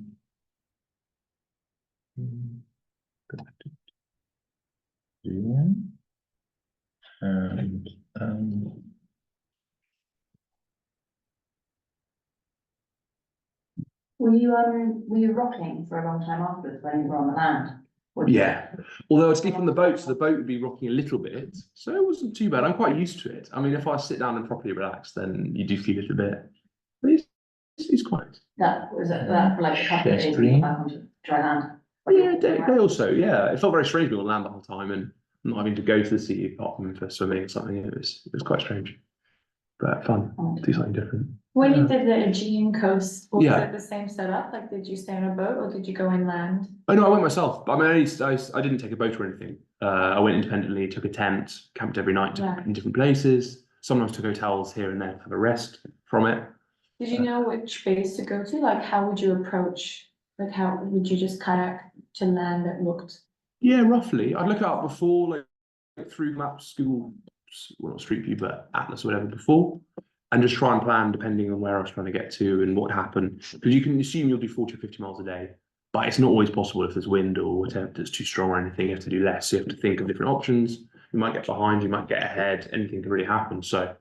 And Were you rocking for a long time afterwards when you were on the land? Or did you- Yeah, although I'd sleep on the boat, so the boat would be rocking a little bit, so it wasn't too bad. I'm quite used to it. I mean, if I sit down and properly relax, then you do feel it a bit. But it's quite. That was that for like a couple of Yes, days green. and back onto dry land. But yeah, they also, yeah, it felt very strange being on land the whole time and not having to go to the sea apart from for swimming or something. It was quite strange, but fun. Do something different. When you did the Aegean coast, was Yeah. it the same setup? Like, did you stay on a boat or did you go inland? Oh no, I went myself. I mean, I didn't take a boat or anything. I went independently, took a tent, camped every night Right. in different places. Sometimes took hotels here and there to have a rest from it. Did you know which base to go to? Like, how would you approach? Like, how would you just kayak to land that looked? Yeah, roughly. I'd look it up before, like through maps, Google, well, not Street View, but Atlas or whatever before, and just try and plan depending on where I was trying to get to and what happened. Because you can assume you'll do 40 or 50 miles a day, but it's not always possible if there's wind or whatever that's too strong or anything. You have to do less. So you have to think of different options. You might get behind, you might get ahead. Anything can really happen. So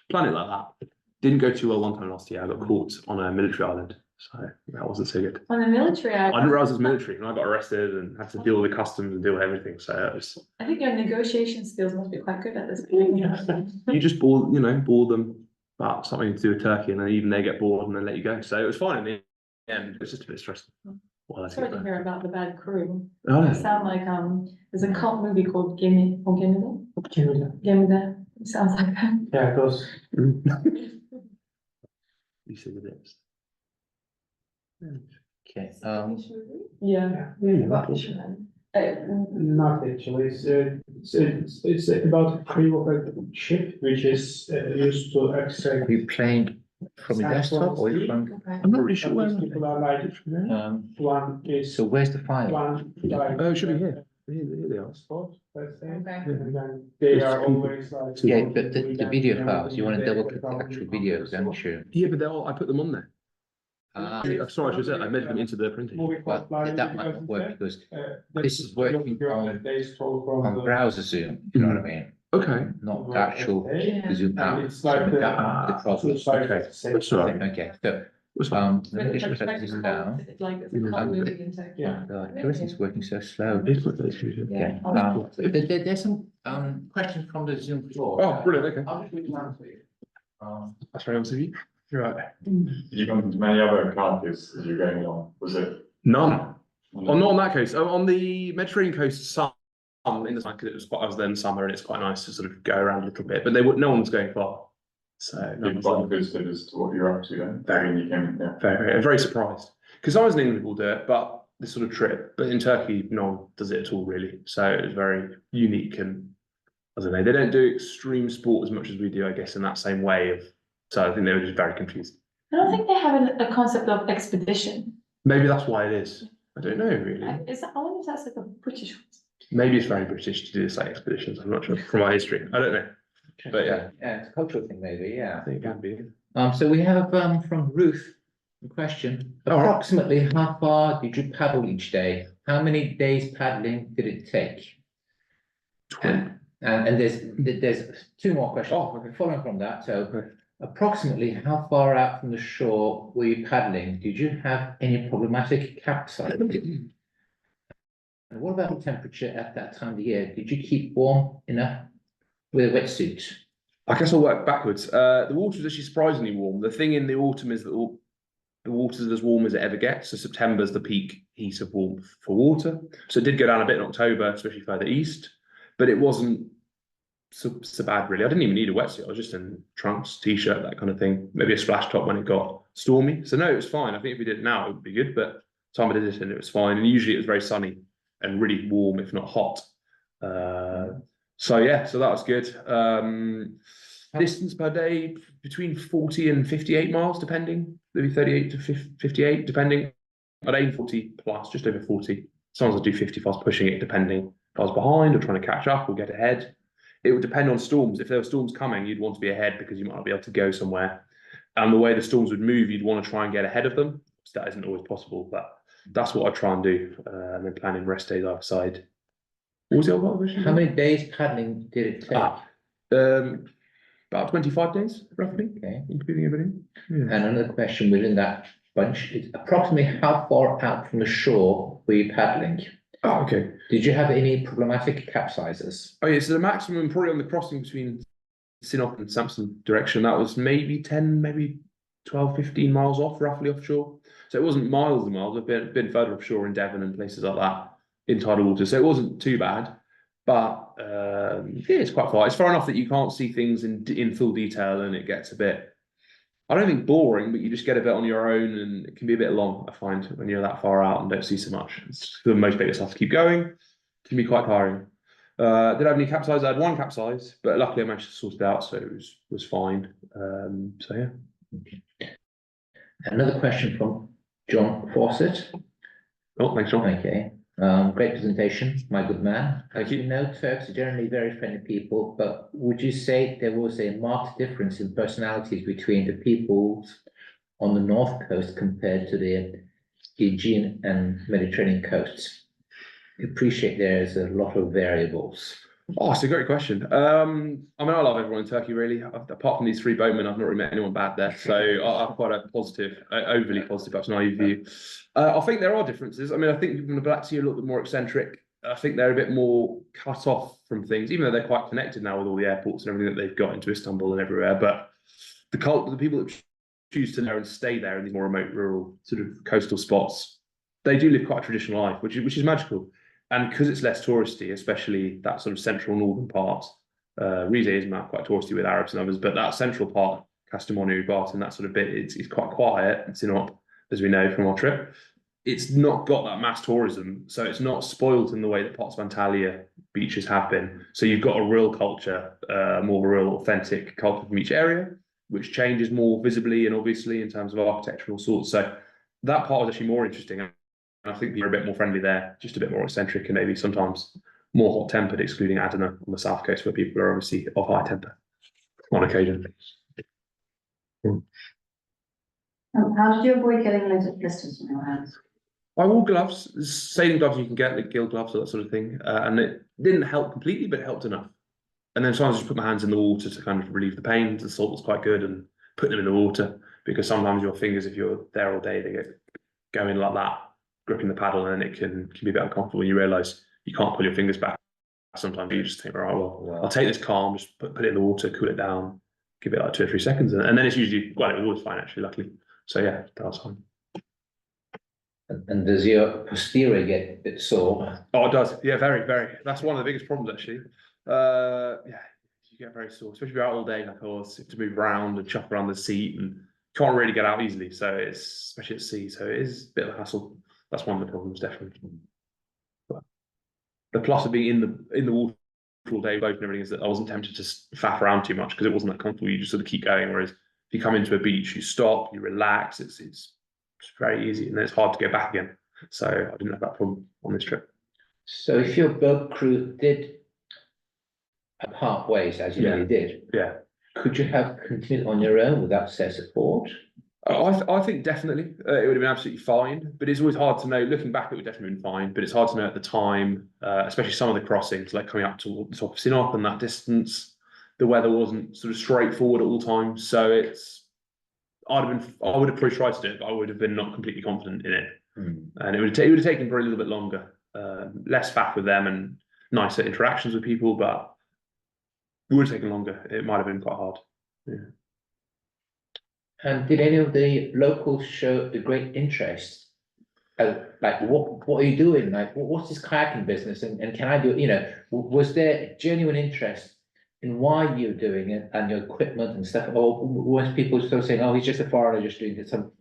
plan it like that. Didn't go too well one time last year. I got caught on a military island, so that wasn't so good. On the military I island? didn't realize it was military, and I got arrested and had to deal with the customs and deal with everything. So it was. I think your negotiation skills must be quite good at this point. You just bore them about something to do with Turkey, and then even they get bored and then let you go. So it was fine in the end. It was just a bit stressful. Well, that's Sorry to good. hear about the bad crew. Oh, It sound like, there's a cult movie called Gimme, or Gimme. It sounds like that. Yeah, it goes. You see the bits. okay, Yeah. Not actually, it's about a crew of a ship which is used to extract. are you playing from your desktop or you from? I'm not really sure where. People are like, one is. So where's the file? One, like. Oh, it should be here. Here they are. Spot, let's say. Okay. And then they are always like. Yeah, but the video files, you want to double click the actual videos, don't you? Yeah, but I put them on there. Uh, Sorry, I should say I made them into the printing. Well, that might not work because this is working on browser Zoom, you know what I mean? Okay. Not the actual Zoom out. It's like The process. Okay. That's all right. Okay, so was fun. Let me just write this down. Like, it's a cold movie in Turkey. Yeah. God, everything's working so slow. It's quite nice, yeah. Okay, there's some, questions from the Zoom floor. Oh, brilliant, okay. I'll just read them out for you. That's very nice of you. You're right. Did you go to many other countries as you're going along? Was it? None. Oh, not on that coast. On the Mediterranean coast, some in the summer, because it was quite, I was there in summer and it's quite nice to sort of go around a little bit, but no one was going far. So no You've one's got good as to what you're up to then? Very. You came, yeah. very surprised. Because I was in England, people do it, but this sort of trip, but in Turkey, no one does it at all really. So it was very unique and I don't know, they don't do extreme sport as much as we do, I guess, in that same way of, so I think they were just very confused. I don't think they have a concept of expedition. Maybe that's why it is. I don't know really. I wonder if that's like a British one. Maybe it's very British to do this like expeditions. I'm not sure from my history. I don't know. But yeah. Yeah, it's a cultural thing maybe, yeah. I think it can be. So we have, from Ruth, a question. All right. Approximately how far did you paddle each day? How many days paddling did it take? 20. And there's two more questions. Oh, okay. Following from that, so Okay. approximately how far out from the shore were you paddling? Did you have any problematic capsizing? And what about the temperature at that time of the year? Did you keep warm enough with a wetsuit? I guess I'll work backwards. The water was actually surprisingly warm. The thing in the autumn is that the water's as warm as it ever gets. So September's the peak heat of warmth for water. So it did go down a bit in October, especially further east, but it wasn't so bad really. I didn't even need a wetsuit. I was just in trunks, t-shirt, that kind of thing. Maybe a splash top when it got stormy. So no, it was fine. I think if we did it now, it would be good, but time I did it and it was fine. And usually it was very sunny and really warm, if not hot. So yeah, so that was good. Distance per day between 40 and 58 miles, depending. Maybe 38 to 58, depending. I'd aim 40 plus, just over 40. Sometimes I do 50 if I was pushing it, depending if I was behind or trying to catch up or get ahead. It would depend on storms. If there were storms coming, you'd want to be ahead because you might not be able to go somewhere. And the way the storms would move, you'd want to try and get ahead of them. So that isn't always possible, but that's what I try and do. And then planning rest days either side. What was the other question? How many days paddling did it take? About 25 days, roughly, Okay. including everything. Yeah. And another question within that bunch is approximately how far out from the shore were you paddling? Oh, okay. Did you have any problematic capsizes? Oh, yeah, so the maximum probably on the crossing between Sinop and Samson direction, that was maybe 10, maybe 12, 15 miles off, roughly offshore. So it wasn't miles and miles. I've been further offshore in Devon and places like that in tidal water. So it wasn't too bad, but yeah, it's quite far. It's far enough that you can't see things in full detail and it gets a bit, I don't think boring, but you just get a bit on your own and it can be a bit long, I find, when you're that far out and don't see so much. It's to motivate yourself to keep going. It can be quite tiring. Did I have any capsize? I had one capsize, but luckily I managed to sort it out, so it was fine. So yeah. Another question from John Fawcett. Oh, thanks, John. Okay. Great presentation, my good man. Thank As you. you know, Turks are generally very friendly people, but would you say there was a marked difference in personalities between the peoples on the north coast compared to the Aegean and Mediterranean coasts? I appreciate there's a lot of variables. Oh, it's a great question. I mean, I love everyone in Turkey, really. Apart from these three boatmen, I've not really met anyone bad there. So I'm quite a positive, overly positive, perhaps naive view. I think there are differences. I mean, I think people in the Black Sea are a little bit more eccentric. I think they're a bit more cut off from things, even though they're quite connected now with all the airports and everything that they've got into Istanbul and everywhere. But the people that choose to know and stay there in these more remote, rural, sort of coastal spots, they do live quite a traditional life, which is magical. And because it's less touristy, especially that sort of central northern part, Rize is now quite touristy with Arabs and others, but that central part, Kastamonu, Bartın, that sort of bit, it's quite quiet. It's not, as we know from our trip, it's not got that mass tourism, so it's not spoilt in the way that parts of Antalya beaches have been. So you've got a real culture, more real authentic culture from each area, which changes more visibly and obviously in terms of architectural sorts. So that part is actually more interesting. I think people are a bit more friendly there, just a bit more eccentric and maybe sometimes more hot-tempered, excluding Adana on the south coast, where people are obviously of high temper on occasion. How did you avoid getting loads of blisters on your hands? I wore gloves, sailing gloves you can get, like gill gloves or that sort of thing, and it didn't help completely, but it helped enough. And then sometimes I just put my hands in the water to kind of relieve the pain. The salt was quite good, and put them in the water because sometimes your fingers, if you're there all day, they get going like that, gripping the paddle, and it can be a bit uncomfortable when you realise you can't pull your fingers back. Sometimes you just think, right, well, I'll take this calm, just put it in the water, cool it down, give it like 2 or 3 seconds, and then it's usually, well, it was always fine actually, luckily. So yeah, that was fine. And does your posterior get a bit sore? Oh, it does. Yeah, very, very. That's one of the biggest problems actually. Yeah, you get very sore, especially if you're out all day like I was, you have to move around and chop around the seat and can't really get out easily. So it's, especially at sea, so it is a bit of a hassle. That's one of the problems, definitely. But the plus of being in the water all day, boat and everything, is that I wasn't tempted to faff around too much because it wasn't that comfortable. You just sort of keep going. Whereas if you come into a beach, you stop, you relax. It's very easy, and then it's hard to go back again. So I didn't have that problem on this trip. So if your boat crew did part ways, as you Yeah. really did, Yeah. could you have continued on your own without set support? I think definitely it would have been absolutely fine, but it's always hard to know. Looking back, it would definitely been fine, but it's hard to know at the time, especially some of the crossings, like coming up to the top of Sinop and that distance. The weather wasn't sort of straightforward at all times, so I would have probably tried to do it, but I would have been not completely confident in it, and it would have taken for a little bit longer, less faff with them and nicer interactions with people, but it would have taken longer. It might have been quite hard. Yeah. And did any of the locals show a great interest? Like, what are you doing? Like, what's this kayaking business? And can I do it? You know, was there genuine interest in why you're doing it and your equipment and stuff? Or was people still saying, oh, he's just a foreigner just doing his own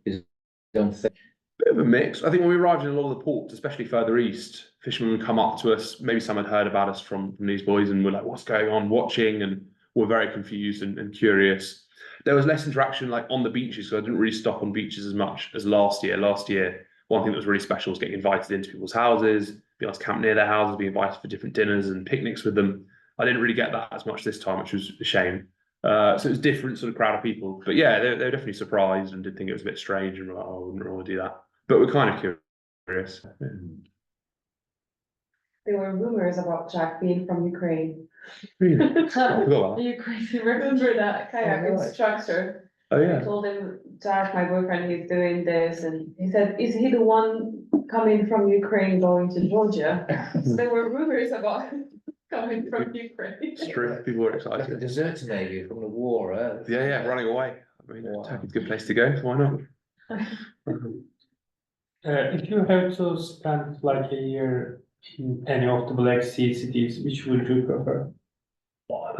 thing? Bit of a mix. I think when we arrived in a lot of the ports, especially further east, fishermen would come up to us. Maybe some had heard about us from these boys and were like, what's going on, watching, and were very confused and curious. There was less interaction like on the beaches, so I didn't really stop on beaches as much as last year. Last year, one thing that was really special was getting invited into people's houses, being able to camp near their houses, being invited for different dinners and picnics with them. I didn't really get that as much this time, which was a shame. So it was a different sort of crowd of people. But yeah, they were definitely surprised and did think it was a bit strange and were like, oh, I wouldn't really want to do that. But we're kind of curious. There were rumors about Jack being from Ukraine. Really? I forgot about that. Ukraine, you remember that kayak Oh, right. instructor? Oh I yeah. told him, Jack, my boyfriend, he's doing this, and he said, is he the one coming from Ukraine going to Georgia? So there were rumors about him coming from Ukraine. It's true. People were Like a excited. deserter maybe from the war. Yeah, running away. I mean, Wow. Turkey's a good place to go. So why not? If you have to spend like a year in any of the Black Sea cities, which would you prefer?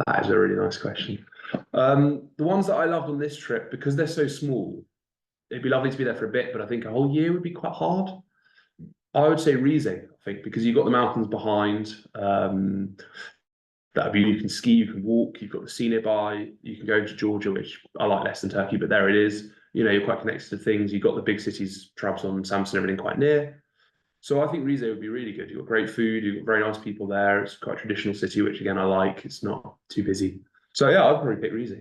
That is a really nice question. The ones that I loved on this trip, because they're so small, it'd be lovely to be there for a bit, but I think a whole year would be quite hard. I would say Rize, I think, because you've got the mountains behind. That'd be, you can ski, you can walk, you've got the sea nearby, you can go to Georgia, which I like less than Turkey, but there it is. You know, you're quite connected to things. You've got the big cities, Trabzon, Samsun, everything quite near. So I think Rize would be really good. You've got great food, you've got very nice people there. It's quite a traditional city, which again I like. It's not too busy. So yeah, I'd probably pick Rize. Of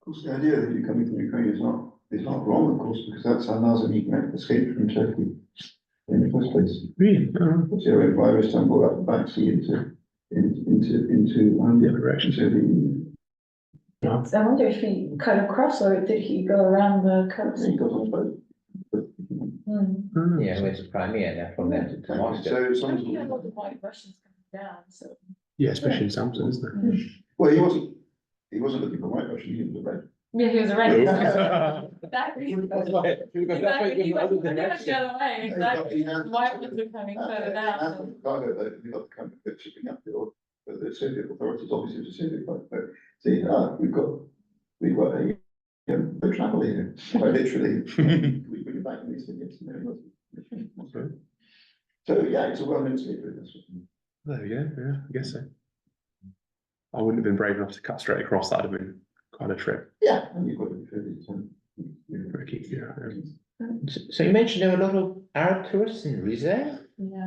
course, the idea that you're coming from Ukraine is not wrong, of course, because that's how Nazarene escaped from Turkey in the first place. Really? So went via Istanbul up the back sea into The other direction. I wonder if he cut across or did he go around the coast? He got on a boat. Yeah, went to Crimea there from there to Moscow. So I think some, a lot of white Russians coming down, so. Yeah, especially in Samsun, isn't there? well, he wasn't looking for white Russian, he was a red. Yeah, he was a red. Oh. Exactly. That's why. Exactly, he went the other way, exactly. He had- White ones are coming further down. Cargo that he got kind of shipping up the Soviet authorities, obviously the Soviet, but see, we've got a travel here, quite literally. We bring it back in these things. So yeah, it's a well-known secret. There we go. Yeah, I guess so. I wouldn't have been brave enough to cut straight across. That'd have been quite a trip. Yeah, and you've got to be fairly Tricky, yeah. So you mentioned there were a lot of Arab tourists in Rize? Yeah.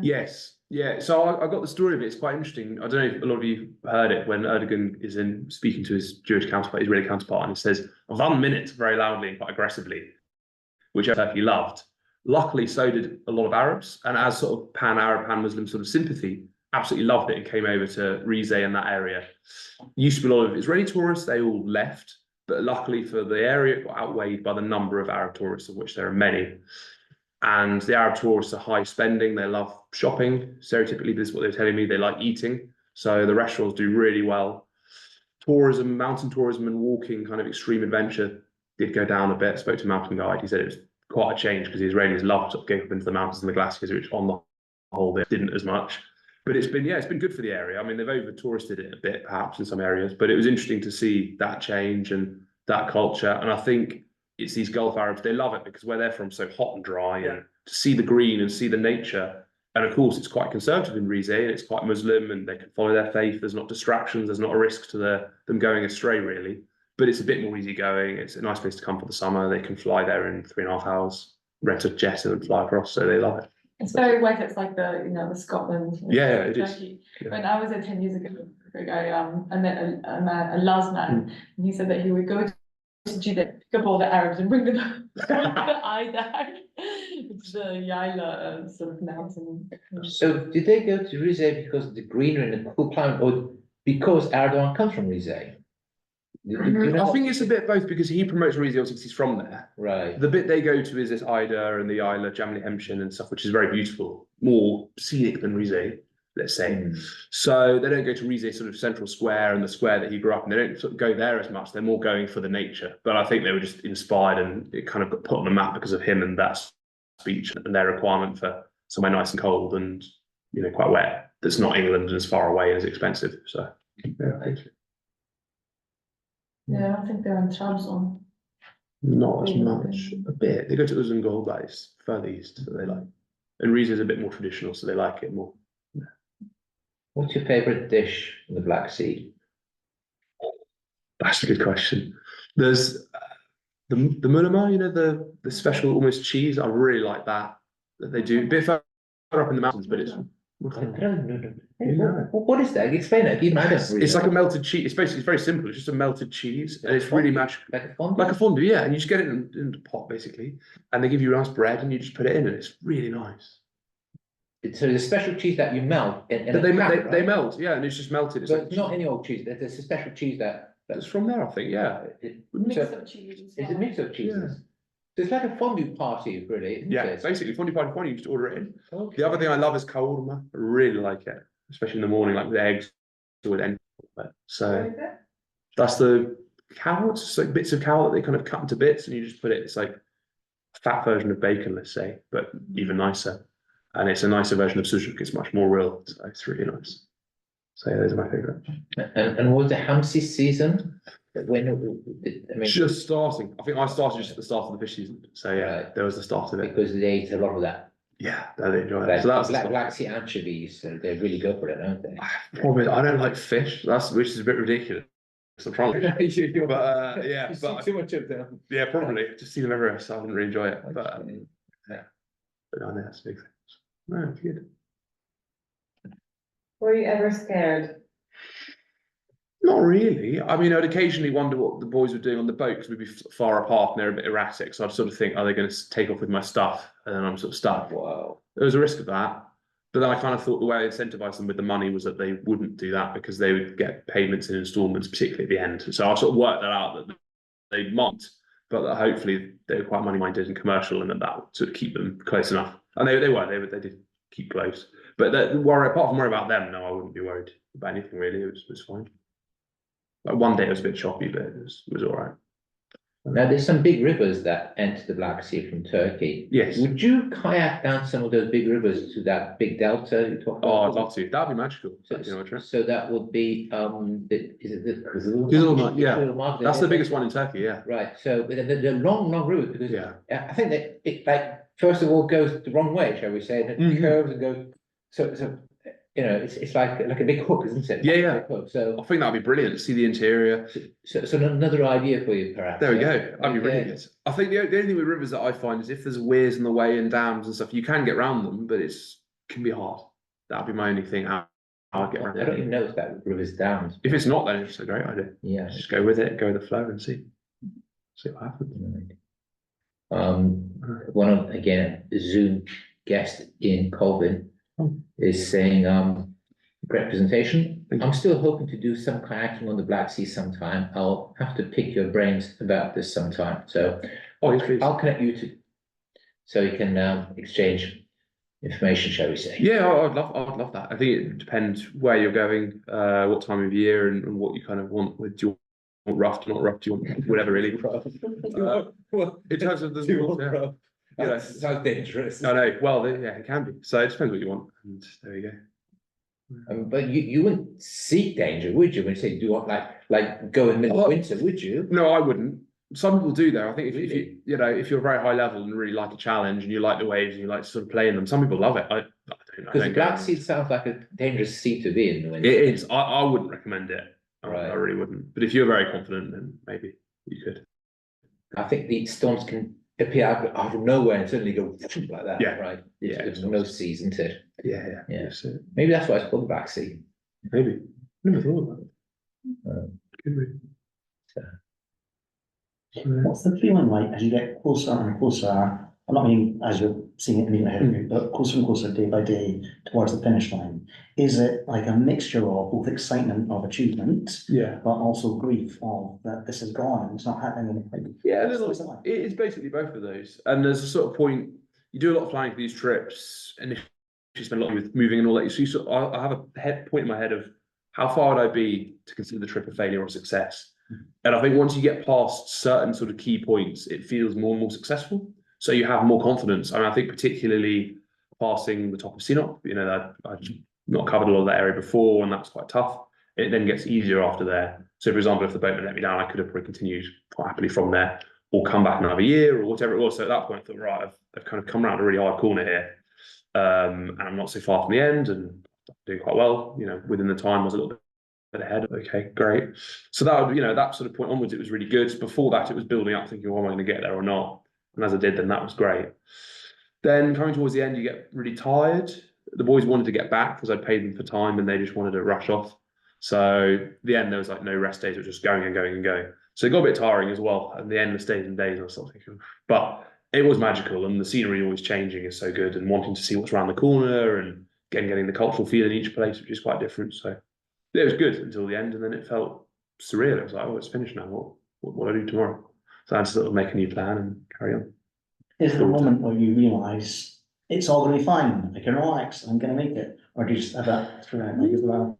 Yes, yeah. So I got the story of it. It's quite interesting. I don't know if a lot of you heard it when Erdogan is in speaking to his Jewish counterpart, Israeli counterpart, and he says 1 minute very loudly and quite aggressively, which Turkey loved. Luckily, so did a lot of Arabs, and as sort of pan-Arab, pan-Muslim sort of sympathy, absolutely loved it and came over to Rize and that area. Used to be a lot of Israeli tourists. They all left. but luckily for the area, it got outweighed by the number of Arab tourists, of which there are many. And the Arab tourists are high spending, they love shopping. Stereotypically, this is what they're telling me, they like eating. So the restaurants do really well. Tourism, mountain tourism and walking, kind of extreme adventure did go down a bit. Spoke to a mountain guide, he said it was quite a change because the Israelis loved sort of going up into the mountains and the glaciers, which on the whole they didn't as much. But it's been good for the area. I mean, they've over touristed it a bit, perhaps in some areas, but it was interesting to see that change and that culture. And I think it's these Gulf Arabs, they love it because where they're from, so hot and dry, and to see the green and see the nature. And of course, it's quite conservative in Rize, and it's quite Muslim, and they can follow their faith. There's not distractions. There's not a risk to them going astray, really. But it's a bit more easygoing. It's a nice place to come for the summer. They can fly there in 3.5 hours, rent a jet and fly across, so they love it. It's very wet, it's like the Scotland. Yeah, it is. Turkey. Yeah. When I was there 10 years ago, I met a Laz man, and he said that he would go to Jeddah, pick up all the Arabs and bring them the Ayda, it's the Yayla sort of mountain. So did they go to Rize because of the greenery and the cool climate, or because Erdogan comes from Rize? I think it's a bit both because he promotes Rize because he's from there. Right. The bit they go to is this Ida and the Isla, Jamli Hemshin and stuff, which is very beautiful, more scenic than Rize, let's say. So they don't go to Rize sort of central square and the square that he grew up in. They don't sort of go there as much. They're more going for the nature. But I think they were just inspired and it kind of got put on the map because of him and that speech and their requirement for somewhere nice and cold and quite wet. That's not England and as far away and as expensive. So yeah. Yeah, I don't think they're in Trabzon. Not as much, a bit. They go to Uzungul, but it's further east, so they like. And Rize is a bit more traditional, so they like it more. What's your favourite dish in the Black Sea? That's a good question. There's the mulama, the special almost cheese. I really like that they do. A bit further up in the mountains, but it's. I don't know. What is that? Explain it. Even I don't really It's know. like a melted cheese. It's basically very simple. It's just a melted cheese, and it's really magical. Like a fondue? Like a fondue, yeah. And you just get it in a pot basically, and they give you nice bread, and you just put it in, and it's really nice. So there's a special cheese that you melt in But a they pan, they right? melt, yeah, and it's just melted. It's But like, it's not any old cheese. There's a special cheese that it's from there, I think. Yeah. Mix so of cheese. it's a mix of cheeses. So it's like a fondue party, really, isn't Yeah, it? basically fondue party. You just order it in. Okay. The other thing I love is kavurma. I really like it, especially in the morning, like with eggs or with anything. So that's the cow. It's just like bits of cow that they kind of cut into bits, and you just put it. It's like a fat version of bacon, let's say, but even nicer. And it's a nicer version of sucuk. It's much more real. So it's really nice. So yeah, those are my favourite. And was the Hamsi season? When I mean, Just starting. I think I started just at the start of the fish season. So yeah, Right. there was the start of it. because they ate a lot of that. Yeah, they enjoy it. Like So that's the Black Sea anchovies, so they really go for it, don't they? Probably, I don't like fish. Which is a bit ridiculous. So I'm trying to, You- but yeah, you see but too much of them. yeah, probably just see them everywhere. So I didn't really enjoy it. But Okay. but no, that's big things. No, it's good. Were you ever scared? Not really. I mean, I'd occasionally wonder what the boys were doing on the boat because we'd be far apart and they're a bit erratic. So I'd sort of think, are they going to take off with my stuff? And then I'm sort of stuck. Wow. There was a risk of that. But then I kind of thought the way I incentivized them with the money was that they wouldn't do that because they would get payments in installments, particularly at the end. So I sort of worked that out that they might, but that hopefully they were quite money minded and commercial and that would sort of keep them close enough. And they did keep close. But apart from worry about them, no, I wouldn't be worried about anything really. It was fine. Like one day it was a bit choppy, but it was all right. Now, there's some big rivers that enter the Black Sea from Turkey. Yes. Would you kayak down some of those big rivers to that big delta you talked Oh, about? I'd love to. That'd be magical. So, You know, a trip. so that would be, is it the Kızılırmak, yeah. Kızılırmak, That's the biggest one in Turkey, yeah. Right, so the long rivers, because Yeah. I think that it like, first of all, goes the wrong way, shall we say, and it Mhm. curves and goes, so, it's like a big hook, isn't it? Yeah, yeah. Big hook. So, I think that'd be brilliant. See the interior. so another idea for you, perhaps. There we yeah? go. That'd be really Okay. good. I think the only thing with rivers that I find is if there's weirs in the way and dams and stuff, you can get around them, but can be hard. That'd be my only thing. I'll get around I don't it. even know if that river's down. If it's not, then it's a great idea. Yeah. Just go with it, go with the flow and see what happens. One of, again, Zoom guest in COVID Oh. is saying, great presentation. I'm still hoping to do some kayaking on the Black Sea sometime. I'll have to pick your brains about this sometime. So Oh, yes, please. I'll connect you to, so you can exchange information, shall we say? Yeah, I'd love that. I think it depends where you're going, what time of year, and what you kind of want. With do you want rough, do you want rough, do you want whatever really. Well, in terms of the Sounds dangerous. I know. Well, yeah, it can be. So it depends what you want, and there you go. But you wouldn't seek danger, would you? When you say, do you want like go in the middle of winter, would you? No, I wouldn't. Some people do though. I think if you know, if you're very high level and really like a challenge and you like the waves and you like to sort of play in them, some people love it. I don't. Because the Black Sea sounds like a dangerous sea to be in the winter. It is. I wouldn't recommend it. Right. I really wouldn't. But if you're very confident, then maybe you could. I think the storms can appear out of nowhere and suddenly go like that. Yeah. Right. Yeah, There's no seas, isn't it? Yeah. Yeah. So Maybe that's why it's called the Black Sea. maybe. Never thought about it. Could be. What's the feeling like as you get closer and closer? I'm not meaning as you're seeing it immediately ahead of you, but closer and closer day by day towards the finish line. Is it like a mixture of both excitement of achievement, Yeah. but also grief of that this is gone and it's not happening? Like, Yeah, what's it like? it's basically both of those. And there's a sort of point, you do a lot of planning for these trips, and if you spend a lot with moving and all that, so you sort of, I have a point in my head of how far would I be to consider the trip a failure or success? And I think once you get past certain sort of key points, it feels more and more successful. So you have more confidence. I mean, I think particularly passing the top of Sinop, you know, I've not covered a lot of that area before, and that's quite tough. It then gets easier after there. So for example, if the boatman let me down, I could have probably continued quite happily from there, or come back another year or whatever it was. So at that point, I thought, right, I've kind of come around a really hard corner here. And I'm not so far from the end and doing quite well, you know, within the time I was a little bit ahead. Okay, great. So that would, you know, that sort of point onwards, it was really good. Before that, it was building up, thinking, well, am I going to get there or not? And as I did, then that was great. Then coming towards the end, you get really tired. The boys wanted to get back because I'd paid them for time and they just wanted to rush off. So at the end, there was like no rest days, it was just going and going and going. So it got a bit tiring as well. At the end, the days and days, I was sort of thinking, but it was magical, and the scenery always changing is so good, and wanting to see what's around the corner and getting the cultural feel in each place, which is quite different. So it was good until the end, and then it felt surreal. It was like, oh, it's finished now. What do I do tomorrow? So I had to sort of make a new plan and carry on. Is there a moment where you realise it's all going to be fine, I can relax, I'm going to make it? Or do you just have that throughout, like, as well?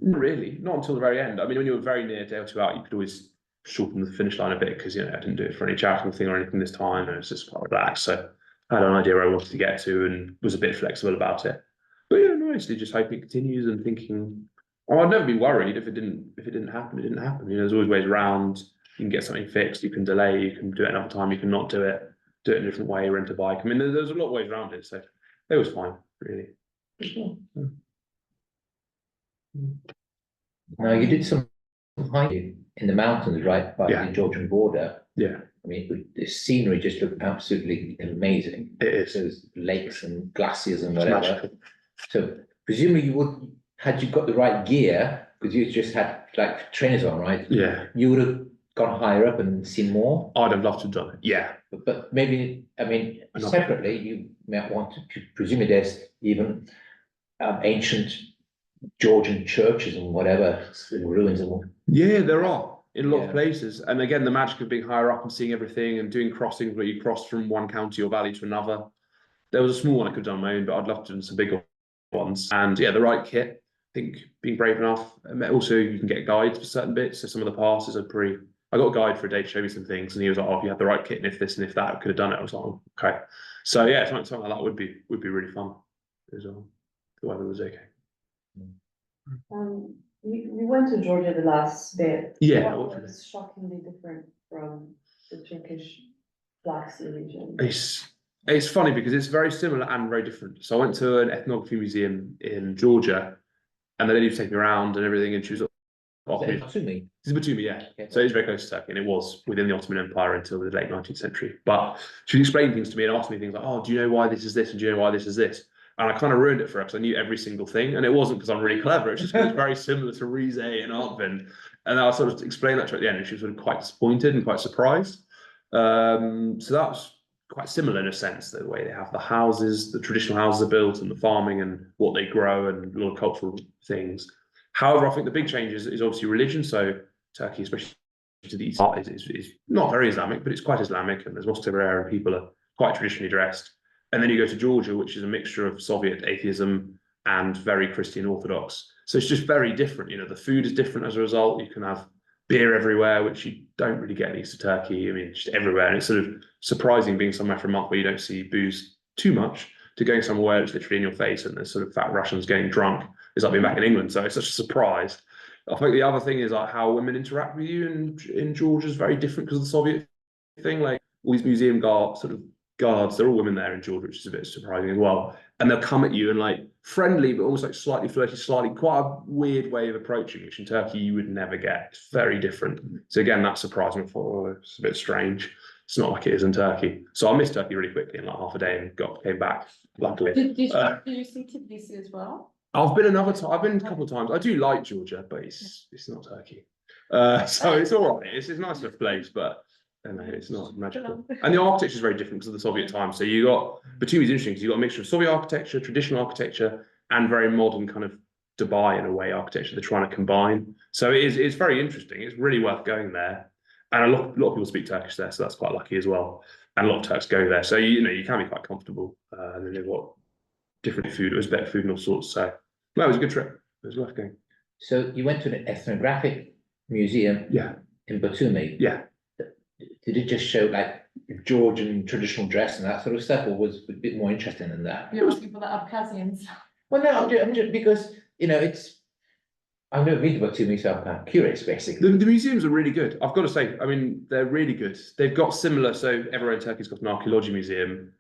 Not really, not until the very end. I mean, when you were very near a day or two out, you could always shorten the finish line a bit because, you know, I didn't do it for any charitable thing or anything this time, and it was just quite relaxed. So I had an idea where I wanted to get to and was a bit flexible about it. But yeah, nicely just hoping it continues and thinking, oh, I'd never be worried if it didn't happen, it didn't happen. You know, there's always ways around. You can get something fixed, you can delay, you can do it another time, you can not do it in a different way, rent a bike. I mean, there's a lot of ways around it, so it was fine, really. Now, you did some hiking in the mountains, right, by the Georgian border. Yeah. I mean, the scenery just looked absolutely amazing. It is. There's lakes and glaciers and whatever. So presumably had you got the right gear, because you just had like trainers on, right? Yeah. You would have gone higher up and seen more. I'd have loved to have done it. Yeah. But maybe, I mean, separately, you might want to presumably there's even ancient Georgian churches and whatever, ruins and what. Yeah, there are in a lot of places. And again, the magic of being higher up and seeing everything and doing crossings where you cross from one county or valley to another. There was a small one I could have done on my own, but I'd love to do some bigger ones. And yeah, the right kit, I think being brave enough. And also, you can get guides for certain bits. So some of the passes are pretty. I got a guide for a day to show me some things, and he was like, "Oh, if you had the right kit and if this and if that, I could have done it." I was like, oh, "Okay." So yeah, something like that would be really fun as well. The weather was okay. You went to Georgia the last bit. Yeah. What was shockingly different from the Turkish Black Sea region? It's funny because it's very similar and very different. So I went to an ethnography museum in Georgia, and the lady was taking me around and everything, and she was Batumi. It's Batumi, yeah. Okay. So it's very close to Turkey, and it was within the Ottoman Empire until the late 19th century. But she was explaining things to me and asked me things like, "Oh, do you know why this is this? And do you know why this is this?" And I kind of ruined it for her because I knew every single thing, and it wasn't because I'm really clever. It's just because it's very similar to Rize and Artvin. And I sort of explained that to her at the end, and she was sort of quite disappointed and quite surprised. So that was quite similar in a sense, the way they have the houses, the traditional houses are built, and the farming and what they grow, and a lot of cultural things. However, I think the big change is obviously religion. So Turkey, especially to the east, is not very Islamic, but it's quite Islamic, and there's mosques everywhere, and people are quite traditionally dressed. And then you go to Georgia, which is a mixture of Soviet atheism and very Christian Orthodox. So it's just very different. You know, the food is different as a result. You can have beer everywhere, which you don't really get in East of Turkey. I mean, just everywhere. And it's sort of surprising being somewhere for a month where you don't see booze too much to going somewhere where it's literally in your face and there's sort of fat Russians getting drunk. It's like being back in England. So it's such a surprise. I think the other thing is like how women interact with you in Georgia is very different because of the Soviet thing. Like all these museum guards, they're all women there in Georgia, which is a bit surprising as well. And they'll come at you and like friendly, but almost like slightly flirty, slightly quite a weird way of approaching, which in Turkey you would never get. It's very different. So again, that surprised me. I thought, oh, it's a bit strange. It's not like it is in Turkey. So I missed Turkey really quickly in like half a day and came back, luckily. Did you see Tbilisi as well? I've been a couple of times. I do like Georgia, but it's not Turkey. So it's all right. It's a nice enough place, but no, it's not magical. And the architecture is very different because of the Soviet time. So Batumi is interesting because you got a mixture of Soviet architecture, traditional architecture, and very modern kind of Dubai in a way architecture they're trying to combine. So it's very interesting. It's really worth going there. And a lot of people speak Turkish there, so that's quite lucky as well. And a lot of Turks go there. So you can be quite comfortable. And then they've got different food, Uzbek food and all sorts. So no, it was a good trip. It was worth going. So you went to an ethnographic museum in Batumi. Yeah. Did it just show like Georgian traditional dress and that sort of stuff, or was it a bit more interesting than that? You're asking for the Abkhazians. Well, no, I'm just because I've never been to Batumi, so I'm kind of curious, basically. The museums are really good. I've got to say, I mean, they're really good. They've got similar, so everywhere in Turkey's got an archaeology museum.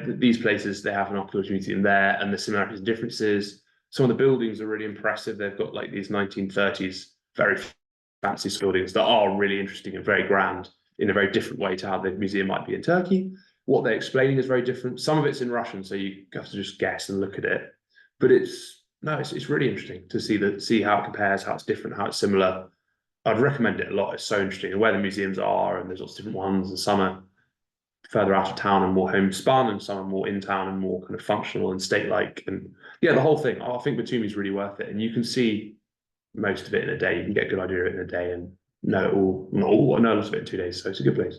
These places, they have an archaeology museum there, and the similarities and differences. Some of the buildings are really impressive. They've got like these 1930s, very fancy buildings that are really interesting and very grand in a very different way to how the museum might be in Turkey. What they're explaining is very different. Some of it's in Russian, so you have to just guess and look at it. But it's really interesting to see how it compares, how it's different, how it's similar. I'd recommend it a lot. It's so interesting, and where the museums are, and there's lots of different ones, and some are further out of town and more homespun, and some are more in town and more kind of functional and state-like. And yeah, the whole thing. I think Batumi is really worth it, and you can see most of it in a day. You can get a good idea of it in a day and know it all. Not all, I know lots of it in 2 days, so it's a good place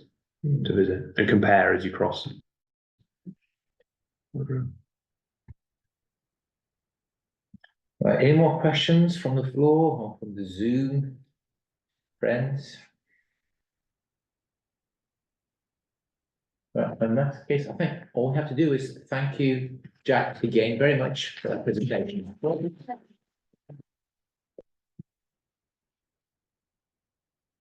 to visit and compare as you cross. Right, any more questions from the floor or from the Zoom friends? Well, in that case, I think all we have to do is thank you, Jack, again very much for that presentation.